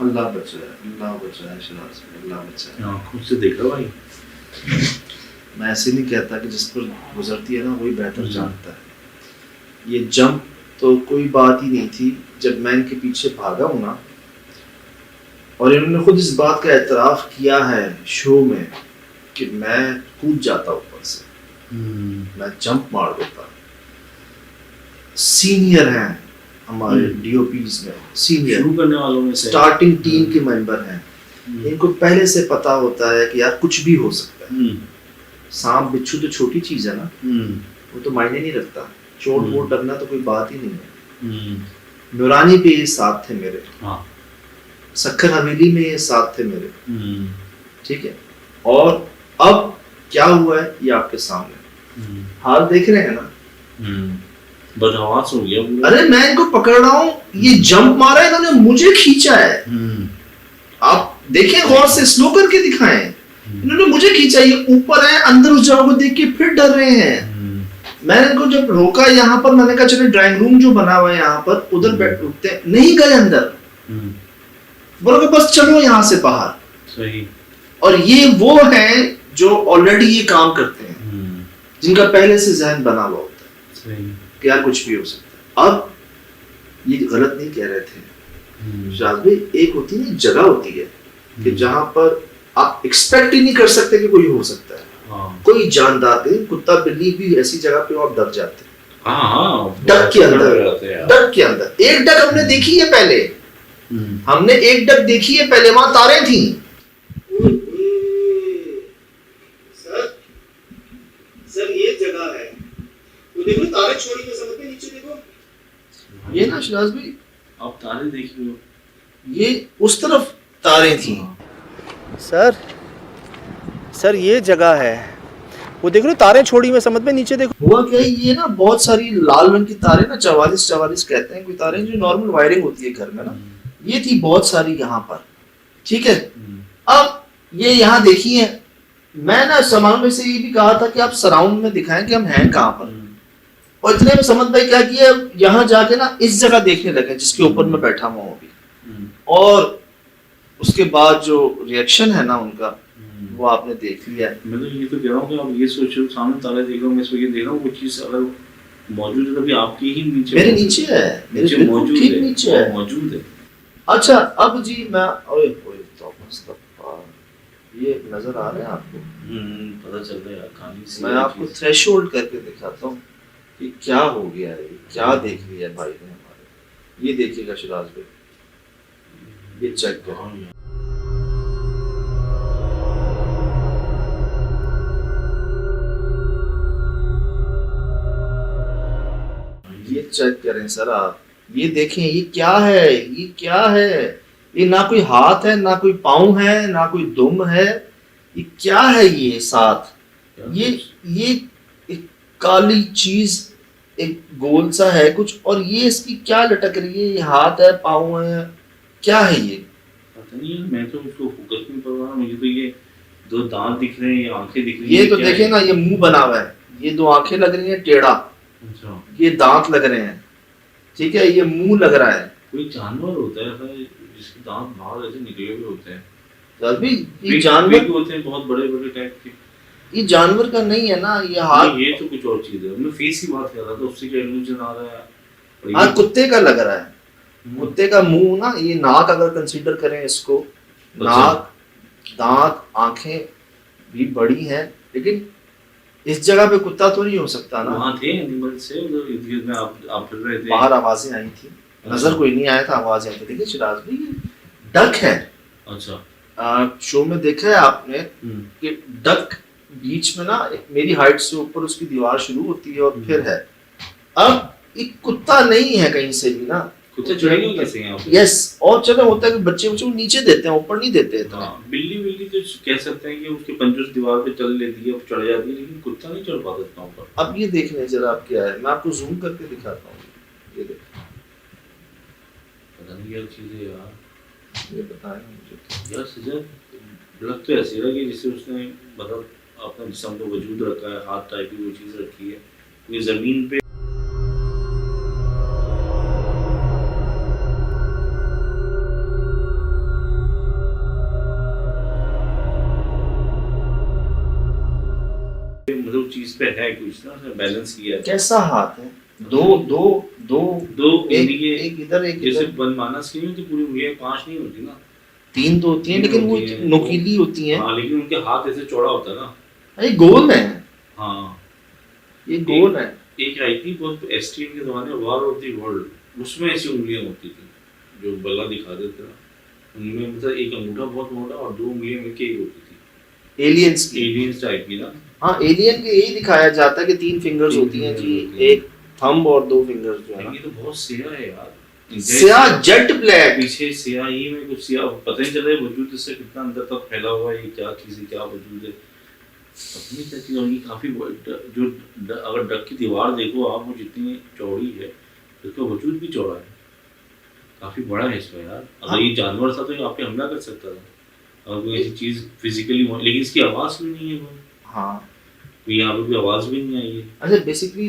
अल्लाह बचाए, अल्लाह बचाए शराज में, अल्लाह बचाए। खुद से देखा भाई, मैं ऐसे नहीं कहता कि जिस पर गुजरती है ना वही बेहतर जानता है। ये जंप तो कोई बात ही नहीं थी, जब मैं इनके पीछे भागा हूँ ना, और इन्होंने खुद इस बात का एतराफ़ किया है शो में कि मैं कूद जाता ऊपर से, मैं जंप मार देता। सीनियर हैं हमारे डीओपीज में, सीनियर शुरू करने वालों में से स्टार्टिंग टीम के मेंबर हैं, इनको पहले से पता होता है कि यार कुछ भी हो सकता है। सांप बिच्छू तो छोटी चीज है ना, वो तो मायने नहीं रखता, चोट वोट लगना तो कोई बात ही नहीं है। नूरानी पे ये साथ थे मेरे, सक्खर हवेली में ये साथ थे मेरे, ठीक है। और अब क्या हुआ है ये आपके सामने हाल देख रहे हैं ना, बदहवास हो गया पूरा। अरे मैं इनको पकड़ रहा हूँ, ये जंप मारा है, इन्होंने मुझे खींचा है, आप देखें गौर से, स्लो करके दिखाएं, इन्होंने मुझे खींचा, ये ऊपर है, अंदर उस जगह को देख के फिर डर रहे हैं। मैंने इनको जब रोका यहाँ पर, मैंने कहा चले ड्राइंग रूम जो बना हुआ है यहाँ पर, उधर बैठ रुकते हैं, नहीं गए अंदर, बोलो बस चलो यहाँ से बाहर। सही। और ये वो हैं जो ऑलरेडी ये काम करते हैं, जिनका पहले से जहन बना हुआ होता है। सही। क्या कुछ भी हो सकता है। अब ये गलत नहीं कह रहे थे शाहज भाई, एक होती है जगह होती है कि जहां पर आप एक्सपेक्ट ही नहीं कर सकते कि कोई हो सकता है। कोई जानदार, कुत्ता बिल्ली भी ऐसी जगह पे आप डर जाते हैं। हाँ हाँ डक के अंदर, रहते हैं यार। डक के अंदर एक डक हमने देखी है पहले, हमने एक डक देखी है पहले, वहां तारे थी। सर ये जगह है, तो देखो तारे छोड़ी में समझ में नीचे देखो, ये ना शिराज भाई आप तारे देख रहे हो, ये उस तरफ तारे थी। सर सर ये जगह है, वो देख लो तारे छोड़ी में समझ में नीचे देखो। हुआ क्या है, ये ना बहुत सारी लाल रंग की तारे ना 44 कहते हैं कोई तारे जो नॉर्मल वायरिंग होती है घर में ना, ये थी बहुत सारी यहाँ पर, ठीक है। अब ये यहाँ देखिए, मैं ना सामान में से ये भी कहा था कि आप सराउंड में दिखाएं कि हम हैं कहाँ पर, और इतने में समझ भाई क्या किया, यहाँ जाके ना इस जगह देखने लगे जिसके ऊपर मैं बैठा हुआ हूँ अभी, और उसके बाद जो रिएक्शन है ना उनका वो आपने देख लिया है। मैं तो ये तो कह रहा हूँ कि आप ये सोच रहे हो सामने तारे देख रहा हूँ, मैं इसमें ये देख रहा हूँ, वो चीज अगर मौजूद है तभी आपके ही नीचे, मेरे नीचे है, मेरे नीचे बिल्कुल मौजूद ठीक है, नीचे है, मौजूद है। अच्छा अब जी मैं, ओए ओए तो ये नजर आ रहे हैं आपको, पता चल रहा है कहानी से। मैं आपको थ्रेशोल्ड करके दिखाता हूँ कि क्या हो गया है, क्या देख लिया है भाई ने हमारे। ये देखिएगा शिराज भाई, ये चेक करो, ये चेक करें सर आप, ये देखें ये क्या है, ये क्या है, ये ना कोई हाथ है ना कोई पाँव है ना कोई दुम है, ये क्या है ये साथ, ये एक काली चीज एक गोल सा है कुछ, और ये इसकी क्या लटक रही है, ये हाथ है पाँव है, क्या है ये पता नहीं है, मैं तो उसको फोकस नहीं कर रहा हूँ, मुझे तो ये दो दांत दिख रहे हैं, ये आंखें दिख रही हैं, ये तो देखे ना, ये मुंह बना हुआ है, ये दो आंखें लग रही हैं टेढ़ा, अच्छा ये दांत लग रहे हैं, ठीक है, ये मुंह लग रहा है। कोई जानवर होता है ऐसा जिसके दांत बाहर ऐसे निकले हुए होते हैं, अभी ये बिग जानवर होते हैं, बहुत बड़े बड़े टाइप के। ये जानवर का नहीं है ना, ये हाथ, ये तो कुछ और चीज है, मैं फेस की बात कर रहा था, उससे क्या इल्यूजन आ रहा है, और हाँ ये कुत्ते का लग रहा है, कुत्ते का मुंह ना, ये नाक अगर कंसीडर करें इसको, नाक दांत आंखें भी बड़ी हैं, लेकिन इस जगह पे कुत्ता तो नहीं हो सकता ना। वहाँ थे एनिमल से उधर इर्द-गिर्द में आप फिर रहे थे, बाहर आवाजें आई थी, नजर कोई नहीं आया था, आवाजें आई थी। देखिए शिराज भाई ये डक है, अच्छा शो में देखा है आपने कि डक बीच में ना मेरी हाइट से ऊपर उसकी दीवार शुरू होती है और फिर है। अब एक कुत्ता नहीं है कहीं से भी ना, कुत्ते चढ़ेंगे कैसे यहाँ पे? यस, और चलो होता है कि बच्चे बच्चे को नीचे देते हैं, ऊपर नहीं देते इतना। हाँ, बिल्ली तो कह सकते हैं कि उसके पंजों से दीवार पे चल लेती है, चढ़ जाती है, लेकिन कुत्ता नहीं चढ़ पाता इतना ऊपर। अब ये देख लें जरा आप क्या है, मैं आपको जूम करके दिखाता हूँ, ये देखो, पता नहीं क्या चीज़ है यार, ये बताएं मुझे। यार सजन लग तो ऐसे रहा कि जिससे उसने मतलब अपने जिस्म को वजूद रखा है, हाथ टाइप की वो चीज़ रखी है, ये ज़मीन पे मतलब चीज़ पे है कुछ ना, बैलेंस किया है। कैसा हाथ है, दो दो दो दो एक एक इधर एक जैसे इधर, बनमानस की नहीं होती पूरी उंगलियां 5 नहीं होती ना, 3 तो होती हैं, लेकिन वो नुकीली होती हैं। हाँ, लेकिन उनके हाथ ऐसे चौड़ा होता है ना। ये गोल है, हाँ, ये गोल है। एक आई थी बहुत एसटीएन के ज़माने, वॉर ऑफ द वर्ल्ड, उसमें ऐसी उंगलियां होती थी जो बल्ला दिखा देते ना, उनमें मतलब एक अंगूठा बहुत मोटा और 2 उंगलियां मिलके एक होती थी, एलियंस की, एलियंस टाइप की ना। हाँ एलियन के यही दिखाया जाता है कि 3 फिंगर्स होती हैं जी, एक थंब और 2 फिंगर्स जो है ना। ये तो बहुत सिया है यार, स्याह जेट ब्लैक, पीछे स्याही में कुछ सिया, पता नहीं चल रहा है वजूद इससे कितना अंदर तक फैला हुआ है, ये क्या चीज़ है, क्या वजूद है, अपनी क्या चीज़ होगी। काफ़ी जो अगर डक की दीवार देखो आप, वो जितनी चौड़ी है उसका वजूद भी चौड़ा है, काफ़ी बड़ा है इसमें यार। अगर ये जानवर था तो ये आप पे हमला कर सकता था, अगर कोई ऐसी चीज़ फिजिकली, लेकिन इसकी आवाज़ भी नहीं है कोई, हाँ यहाँ पे कोई आवाज़ भी नहीं आई है। अच्छा बेसिकली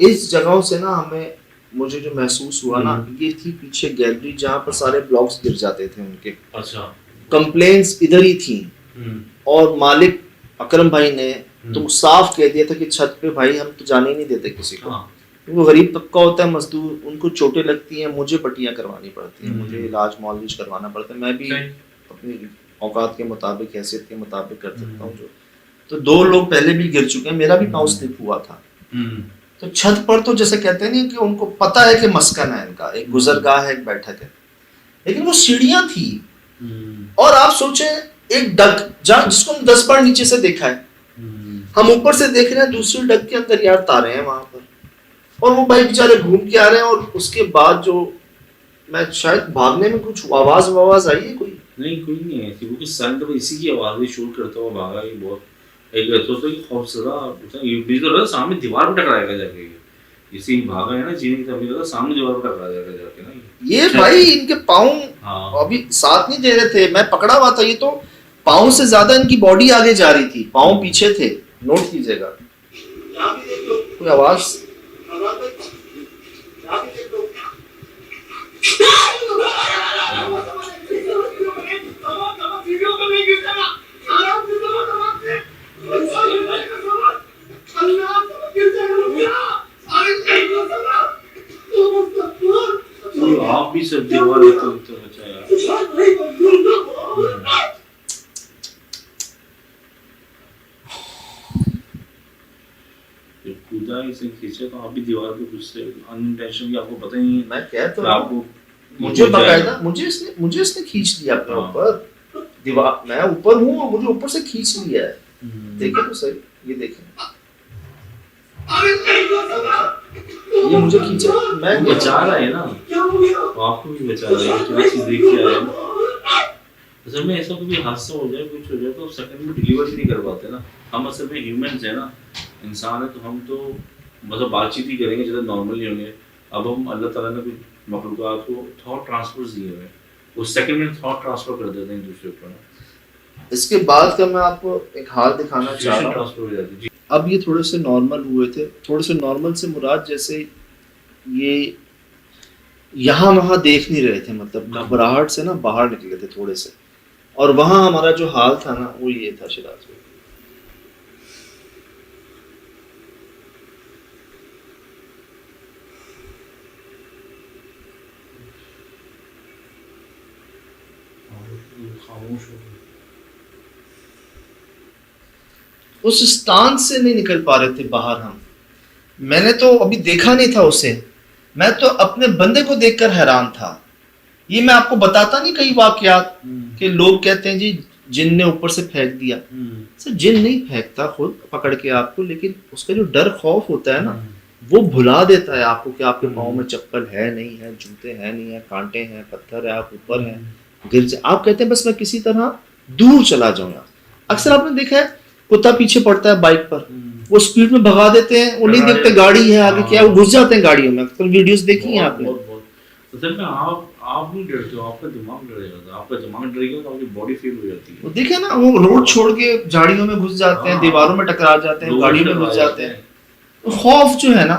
इस जगहों से ना हमें, मुझे जो महसूस हुआ ना, ये थी पीछे गैलरी जहाँ पर सारे ब्लॉग्स गिर जाते थे उनके, अच्छा, कंप्लेंट्स इधर ही थी, और मालिक अकरम भाई ने तो साफ कह दिया था कि छत पे भाई हम तो जाने ही नहीं देते किसी को, वो गरीब तबका होता है, मजदूर, उनको चोटें लगती हैं, मुझे पट्टियाँ करवानी पड़ती हैं, मुझे इलाज मौलिज करवाना पड़ता है, मैं भी अपनी औकात के मुताबिक, हैसियत के मुताबिक कर सकता हूँ जो। तो 2 लोग पहले भी गिर चुके हैं, मेरा भी पाँव स्लिप हुआ था, तो छत पर तो जैसे कहते नहीं कि उनको पता है कि मस्कन है इनका, एक गुजरगाह है, एक बैठक है, लेकिन वो सीढ़ियां थी। और आप सोचे एक डग जहाँ जिसको हम 10 बार नीचे से देखा है, हम ऊपर से देख रहे हैं दूसरी डग के अंदर यार तारे हैं वहां पर, और वो भाई बेचारे घूम के आ रहे हैं। और उसके बाद जो मैं शायद भागने में कुछ आवाज आई है कोई? नहीं, कोई नहीं है क्योंकि सन तो इसी की आवाज भी शूट करता हुआ भागा। ये बहुत एक सोचता कि खौफजदा ये भी तो लगा सामने दीवार पे टकराएगा जाके। इसी भागा है ना जीने की तभी लगा सामने दीवार पे टकरा जाएगा जाके ना। ये भाई इनके पाँव हाँ। अभी साथ नहीं दे रहे थे, मैं पकड़ा हुआ था, ये तो पाँव से ज्यादा इनकी बॉडी आगे जा रही थी, पाँव पीछे थे। नोट कीजिएगा। कोई आवाज तो आप भी सब दीवार तो बचा यार। कूदा इसे खींचे तो आप भी दीवार पे कुछ से अनइंटेंशनली आपको पता ही नहीं है। मैं कह तो आपको मुझे बकायदा मुझे इसने खींच लिया अपने ऊपर। दीवार मैं ऊपर हूँ और मुझे ऊपर से खींच लिया है। देखे तो सही, ये देखें, ये मुझे खींचा, मैं बचा रहा है ना, आपको भी बचा रहा है। क्या चीज देख के आया असल में। ऐसा कोई हादसा हो जाए कुछ हो जाए तो सेकंड में डिलीवर भी नहीं कर पाते ना हम। असल में ह्यूमंस है ना, इंसान है, तो हम तो मतलब बातचीत ही करेंगे जैसे नॉर्मल ही होंगे। अब हम अल्लाह ताला ने कुछ मखलूक़ात को थॉट ट्रांसफर दिए हुए हैं, उस सेकंड में थॉट ट्रांसफर कर देते हैं दूसरे ऊपर। इसके बाद का मैं आपको एक हाल दिखाना चाह रहा हूँ। ट्रांसफर हो जाती है। अब ये थोड़े से नॉर्मल हुए थे, थोड़े से नॉर्मल से मुराद जैसे ये यहाँ वहाँ देख नहीं रहे थे, मतलब घबराहट से ना बाहर निकले थे थोड़े से। और वहाँ हमारा जो हाल था ना वो ये था शिराज में। खामोश हो गए। उस स्थान से नहीं निकल पा रहे थे बाहर हम। मैंने तो अभी देखा नहीं था उसे, मैं तो अपने बंदे को देखकर हैरान था। ये मैं आपको बताता नहीं कई वाकयात कि लोग कहते हैं जी जिन ने ऊपर से फेंक दिया। सर जिन नहीं फेंकता खुद पकड़ के आपको, लेकिन उसका जो डर खौफ होता है ना वो भुला देता है आपको कि आपके पाँव में चप्पल है नहीं है, जूते हैं नहीं है, कांटे हैं, पत्थर है, आप ऊपर हैं, गिर जाए। आप कहते हैं बस मैं किसी तरह दूर चला जाऊंगा। अक्सर आपने देखा है कुत्ता पीछे पड़ता है बाइक पर, वो स्पीड में भगा देते हैं, वो नहीं देखते गाड़ी है आगे क्या, वो घुस जाते हैं गाड़ियों में। अक्सर वीडियोस देखी हैं आपने। असल में आप नहीं डरते हो, आपका दिमाग डर जाता है। आपका दिमाग डरेगा तो आपकी बॉडी फील हो जाती है। वो देखे ना वो रोड छोड़ के झाड़ियों में घुस जाते हैं, दीवारों में टकरा जाते हैं, गाड़ियों में घुस जाते हैं। तो खौफ जो है ना,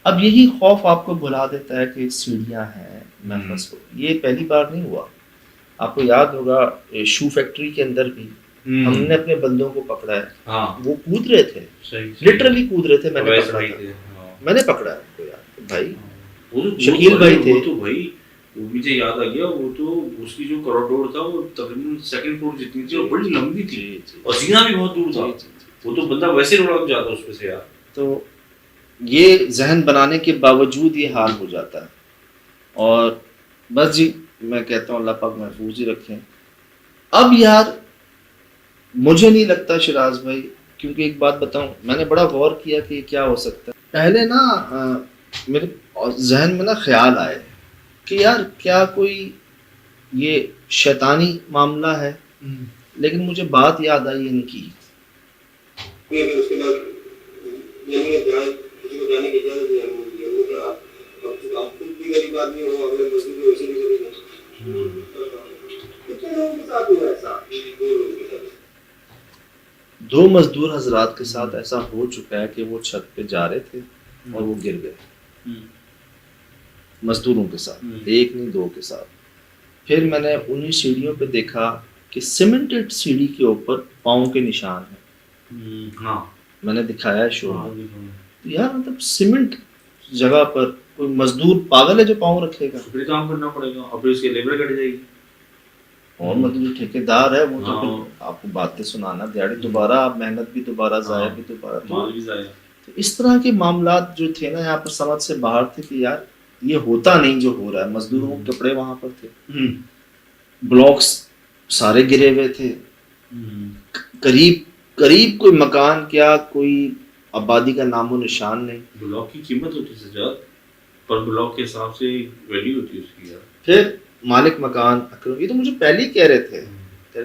अब यही खौफ आपको भुला देता है कि सीढ़ियां हैं, मैं फंस गया। ये पहली बार नहीं हुआ, आपको याद होगा शू फैक्ट्री के अंदर भी हमने अपने बंदों को पकड़ा है। हाँ। वो कूद रहे थे, लिटरली कूद रहे थे, मैंने पकड़ा था, मैंने पकड़ा है उनको यार भाई। शकील भाई थे। वो तो भाई वो मुझे याद आ गया, वो तो उसकी जो कॉरिडोर था वो तकरीबन सेकंड फ्लोर जितनी थी और बड़ी लंबी थी और जीना भी बहुत दूर था। वो तो बंदा वैसे रुक जाता उस पे से यार। तो ये जहन बनाने के बावजूद ये हाल हो जाता है। और बस जी मैं कहता हूँ अल्लाह पाक महफूज ही रखें। अब यार मुझे नहीं लगता शिराज भाई, क्योंकि एक बात बताऊं, मैंने बड़ा गौर किया कि क्या हो सकता है। पहले ना मेरे जहन में ना ख्याल आए कि यार क्या कोई ये शैतानी मामला है, लेकिन मुझे बात याद आई इनकी। दो मजदूर हजरात के साथ ऐसा हो चुका है कि वो छत पे जा रहे थे और वो गिर गए मजदूरों के साथ, एक नहीं दो के साथ। फिर मैंने उन्हीं सीढ़ियों पे देखा कि सीमेंटेड सीढ़ी के ऊपर पाँव के निशान हैं। हाँ मैंने दिखाया शो में। तो यार मतलब सीमेंट जगह पर कोई मजदूर पागल है जो पाँव रखेगा? फिर काम करना पड़ेगा और फिर उसकी लेबर कट जाएगी। और मतलब जो ठेकेदार है वो तो फिर आपको बातें सुनाना दिहाड़ी दोबारा, आप मेहनत भी दोबारा, जाया भी दोबारा, माल भी जाया। तो इस तरह के मामलात जो थे ना यहाँ पर समझ से बाहर थे कि यार ये होता नहीं जो हो रहा है। मजदूरों के कपड़े वहां पर थे, ब्लॉक्स सारे गिरे हुए थे, करीब करीब कोई मकान क्या कोई आबादी का नामो निशान नहीं। ब्लॉक की कीमत होती है ज्यादा, पर ब्लॉक के हिसाब से वैल्यू होती है उसकी यार। फिर मालिक मकान अकरम ये तो मुझे पहले ही कह रहे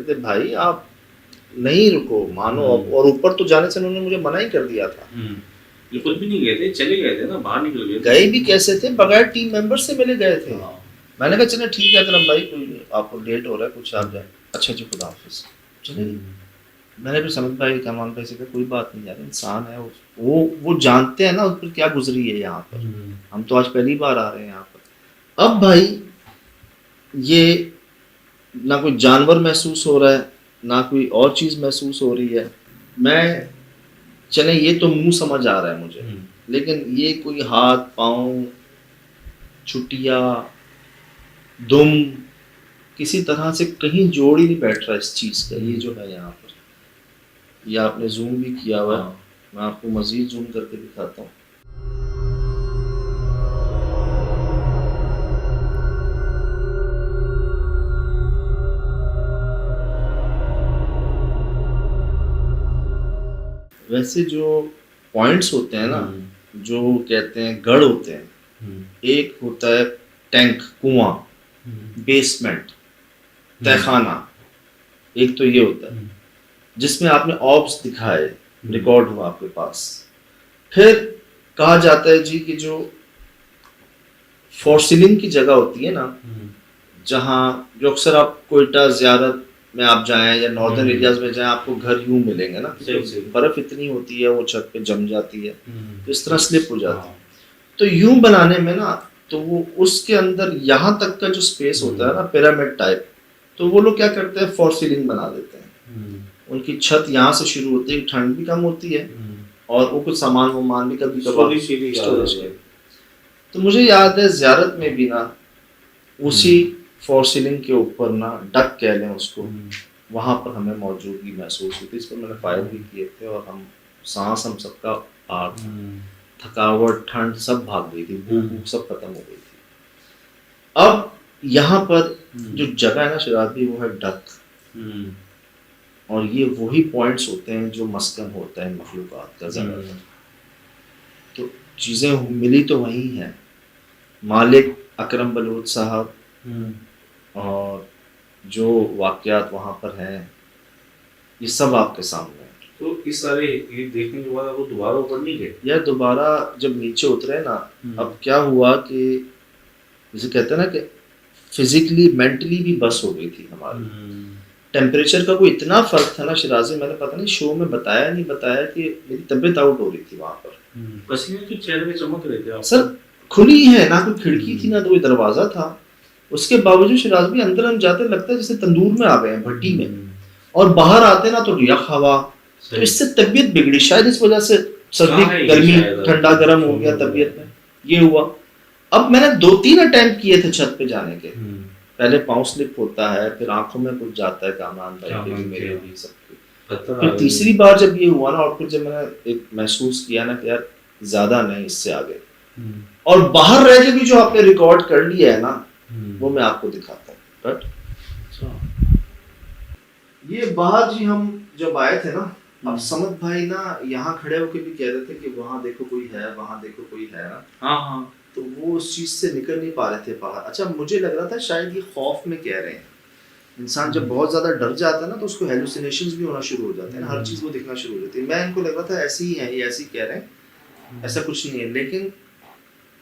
थे भाई आप नहीं रुको मानो अब, और ऊपर तो जाने से उन्होंने मुझे मना ही कर दिया था। ये खुद भी नहीं गए थे, चले गए थे ना, बाहर निकल गए थे। गए भी कैसे थे, बगैर टीम मेंबर से मिले गए थे। मैंने कहा चलो ठीक है अकरम भाई कोई नहीं, आपको लेट हो रहा है कुछ आप जाए। अच्छा जी खुदा हाफिज चले गए। मैंने भी समझ भाई कमान भाई से कहा कोई बात नहीं यार इंसान है वो जानते हैं ना उस पर क्या गुजरी है यहाँ पर। हम तो आज पहली बार आ रहे हैं यहाँ पर। अब भाई ये ना कोई जानवर महसूस हो रहा है ना कोई और चीज महसूस हो रही है। मैं चले ये तो मुंह समझ आ रहा है मुझे, लेकिन ये कोई हाथ पांव छुटिया दुम किसी तरह से कहीं जोड़ ही नहीं बैठ रहा इस चीज का। ये जो है यहाँ पर, ये आपने जूम भी किया हुआ है, मैं आपको मजीद जूम करके दिखाता हूँ। वैसे जो पॉइंट्स होते हैं ना, जो कहते हैं गढ़ होते हैं, एक होता है टैंक कुआं, बेसमेंट तहखाना, एक तो ये होता है जिसमें आपने ऑब्स दिखाए रिकॉर्ड हुआ आपके पास। फिर कहा जाता है जी कि जो फॉर्सिलिंग की जगह होती है ना, जहाँ जो अक्सर आप कोयटा ज़ियारत में आप जाएं या नॉर्दर्न एरियाज में जाएं आपको घर यूं मिलेंगे ना, बर्फ इतनी होती है वो छत पे जम जाती है तो इस तरह स्लिप हो जाती है। तो यूं बनाने में ना तो वो उसके अंदर यहाँ तक का जो स्पेस होता है ना पिरामिड टाइप, तो वो लोग क्या करते हैं फॉर सीलिंग बना देते हैं। उनकी छत यहाँ से शुरू होती है, ठंड भी कम होती है और वो कुछ सामान वामान भी कभी कभार। तो मुझे याद है ज़ियारत में भी ना उसी फॉर सीलिंग के ऊपर ना डक कह लें उसको, वहाँ पर हमें मौजूदगी महसूस हुई थी। इस पर मैंने फायर भी किए थे और हम सांस हम सबका आ थकावट ठंड सब भाग गई थी, भूख सब खत्म हो गई थी। अब यहाँ पर जो जगह है ना शराबी वो है डक, और ये वही पॉइंट्स होते हैं जो मस्कन होता है मखलूकात का ज़्यादातर। तो चीज़ें मिली तो वही हैं, मालिक अकरम बलूच साहब और जो वाक़यात वहाँ पर हैं ये सब आपके सामने है। तो इस सारे ये देखने के बाद वो दोबारा ऊपर नहीं गए यार? दोबारा जब नीचे उतरे ना, अब क्या हुआ कि जैसे कहते हैं ना कि फिजिकली मेंटली भी बस हो गई थी हमारी। टेम्परेचर का कोई इतना फर्क था ना शिराजी, मैंने पता नहीं शो में बताया नहीं बताया कि मेरी तबीयत आउट हो रही थी वहाँ पर। पसीने तो चेहरे पे चमक रहे थे सर, खुली है ना, कोई खिड़की थी ना तो कोई दरवाजा था, उसके बावजूद शिराज भी अंदर हम जाते लगता है जैसे तंदूर में आ गए हैं, भट्टी में, और बाहर आते ना तो यख हवा, तो इससे तबीयत बिगड़ी शायद इस वजह से, सर्दी गर्मी ठंडा गर्म हो गया तबीयत में, ये हुआ। अब मैंने 2-3 अटेम्प्ट किए थे छत पे जाने के, पहले पाँव स्लिप होता है, फिर आंखों में कुछ जाता है कामरान भाई के भी मेरे भी सबके। फिर तीसरी बार जब ये हुआ ना और फिर जब मैंने एक महसूस किया ना कि यार ज्यादा नहीं इससे आगे, और बाहर रह के भी जो आपने रिकॉर्ड कर लिया है ना वो मैं आपको दिखाता हूँ। राइट, ये बाहर जी हम जब आए थे ना, अब समद भाई ना यहाँ खड़े होके भी कह रहे थे कि वहाँ देखो कोई है, वहाँ देखो कोई है ना। हाँ, तो वो उस चीज से निकल नहीं पा रहे थे बाहर। अच्छा, मुझे लग रहा था शायद ये खौफ में कह रहे हैं। इंसान जब बहुत ज्यादा डर जाता है ना तो उसको हेलुसिनेशंस भी होना शुरू हो जाते हैं ना, हर चीज वो दिखना शुरू हो जाती है। मैं इनको लग रहा था ऐसे ही है, ये ऐसे ही कह रहे हैं, ऐसा कुछ नहीं है, लेकिन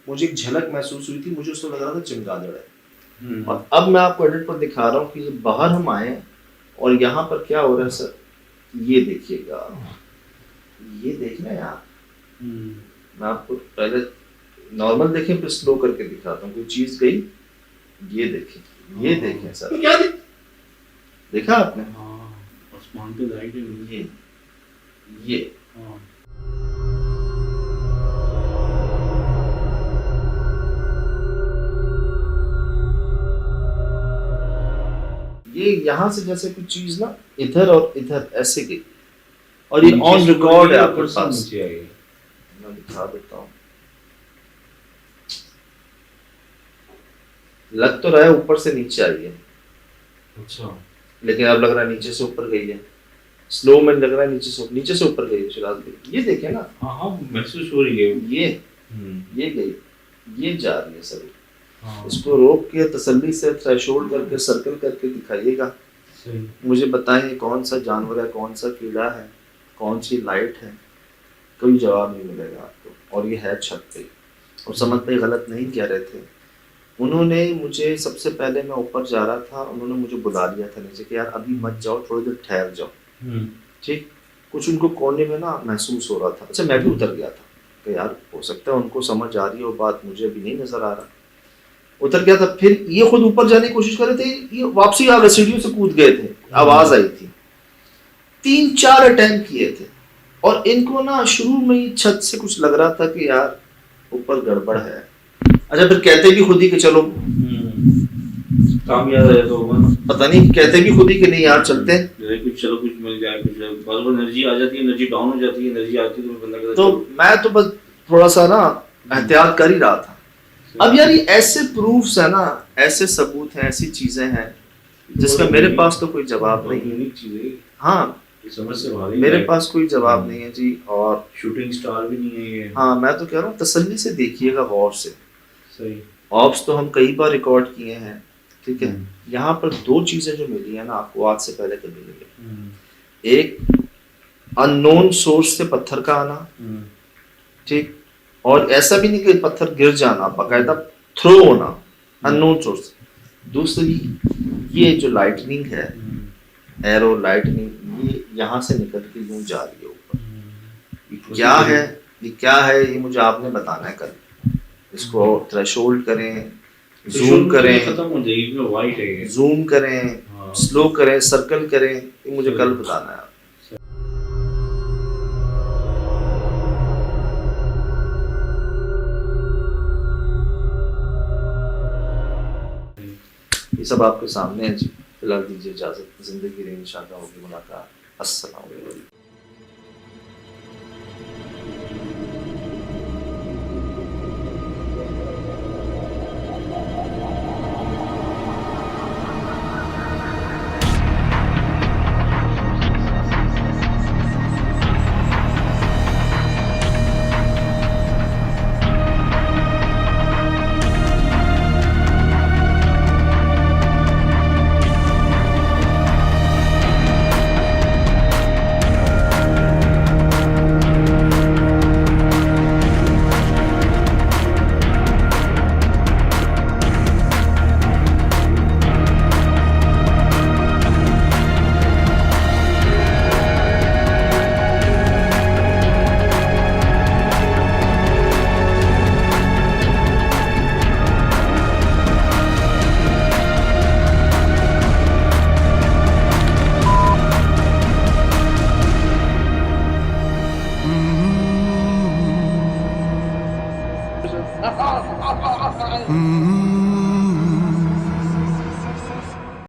मुझे एक झलक महसूस हुई थी, मुझे उसको लग रहा था चमगादड़ है। और अब मैं आपको एडिट पर दिखा रहा हूँ कि बाहर हम आए और यहाँ पर क्या हो रहा है सर, ये देखिएगा, ये देखना है आप। मैं आपको पहले नॉर्मल देखें फिर स्लो करके दिखाता हूँ, कोई चीज गई, ये देखें, ये देखें सर, क्या देखा आपने? आसमान पे लाइट है, ये ये यहाँ से जैसे कुछ चीज ना इधर और इधर ऐसे गई, और ये ऑन रिकॉर्ड है आपके पास। मैं दिखा देता हूँ। लग तो रहा है ऊपर से नीचे आई है, अच्छा लेकिन अब लग रहा है नीचे से ऊपर गई है। स्लो में लग रहा है नीचे से ऊपर गई है शिराज भाई, ये देखे ना, हाँ हाँ महसूस हो रही है। ये गई, ये जा रही है सर। हाँ इसको रोक के तसल्ली से थ्रेशोल्ड करके सर्कल करके दिखाइएगा। सही। मुझे बताएं कौन सा जानवर है, कौन सा कीड़ा है, कौन सी लाइट है, कोई जवाब नहीं मिलेगा आपको। और ये है छत पे। और समझ पे गलत नहीं कह रहे थे, उन्होंने मुझे सबसे पहले, मैं ऊपर जा रहा था, उन्होंने मुझे बुला लिया था नीचे कि यार अभी मत जाओ, थोड़ी देर ठहर जाओ। ठीक, कुछ उनको कोने में ना महसूस हो रहा था। अच्छा मैं भी उतर गया था कि यार हो सकता है उनको समझ आ रही हो बात, मुझे अभी नहीं नजर आ रहा। उतर गया था। फिर ये खुद ऊपर जाने की कोशिश कर रहे थे, ये वापसी आ गए, सीढ़ियों से कूद गए थे, आवाज आई थी। 3-4 अटेम्प्ट किए थे और इनको ना शुरू में ही छत से कुछ लग रहा था कि यार ऊपर गड़बड़ है। अच्छा फिर कहते भी खुद ही कि चलो, कामयाब है तो होगा ना, पता नहीं कहते भी खुद ही कि नहीं यार चलते हैं। जैसे कुछ चलो कुछ मिल जाए, कुछ बार एनर्जी आ जाती है, एनर्जी डाउन हो जाती है, एनर्जी आती है तो बंदा कहता है तो चलो। मैं तो बस थोड़ा सा ना एहतियात कर ही रहा था। अब यार ये ऐसे प्रूफ्स है ना, ऐसे सबूत हैं, ऐसी चीजें हैं जिसका मेरे पास तो कोई जवाब नहीं है। यूनिक चीज है। हाँ ये समझ से बाहर ही मेरे है। पास कोई जवाब नहीं है जी। और शूटिंग स्टार भी नहीं है ये। हाँ मैं तो कह रहा हूँ तसल्ली से देखिएगा, गौर से। सही। ऑप्स तो हम कई बार रिकॉर्ड किए हैं, ठीक है। यहाँ पर 2 चीजें जो मिली है ना आपको आज से पहले कभी नहीं मिली। एक अननोन सोर्स से पत्थर का आना, ठीक, और ऐसा भी नहीं कि पत्थर गिर जाना, बाकायदा थ्रो होना अननोन सोर्स। दूसरी ये जो लाइटनिंग है, एरो लाइटनिंग, ये यहाँ से निकल के यूं जा रही है ऊपर। ये क्या है, ये क्या है, ये मुझे आपने बताना है कल। इसको थ्रेशोल्ड करें, जूम करें, खत्म हो जाएगी, इसमें वाइट है ये। जूम करें, हाँ। स्लो करें, सर्कल करें, ये मुझे कल बताना है। ये सब आपके सामने है जी। फिलहाल दीजिए इजाजत, जिंदगी रही इंशाअल्लाह होगी मुलाकात। अस्सलाम वालेकुम।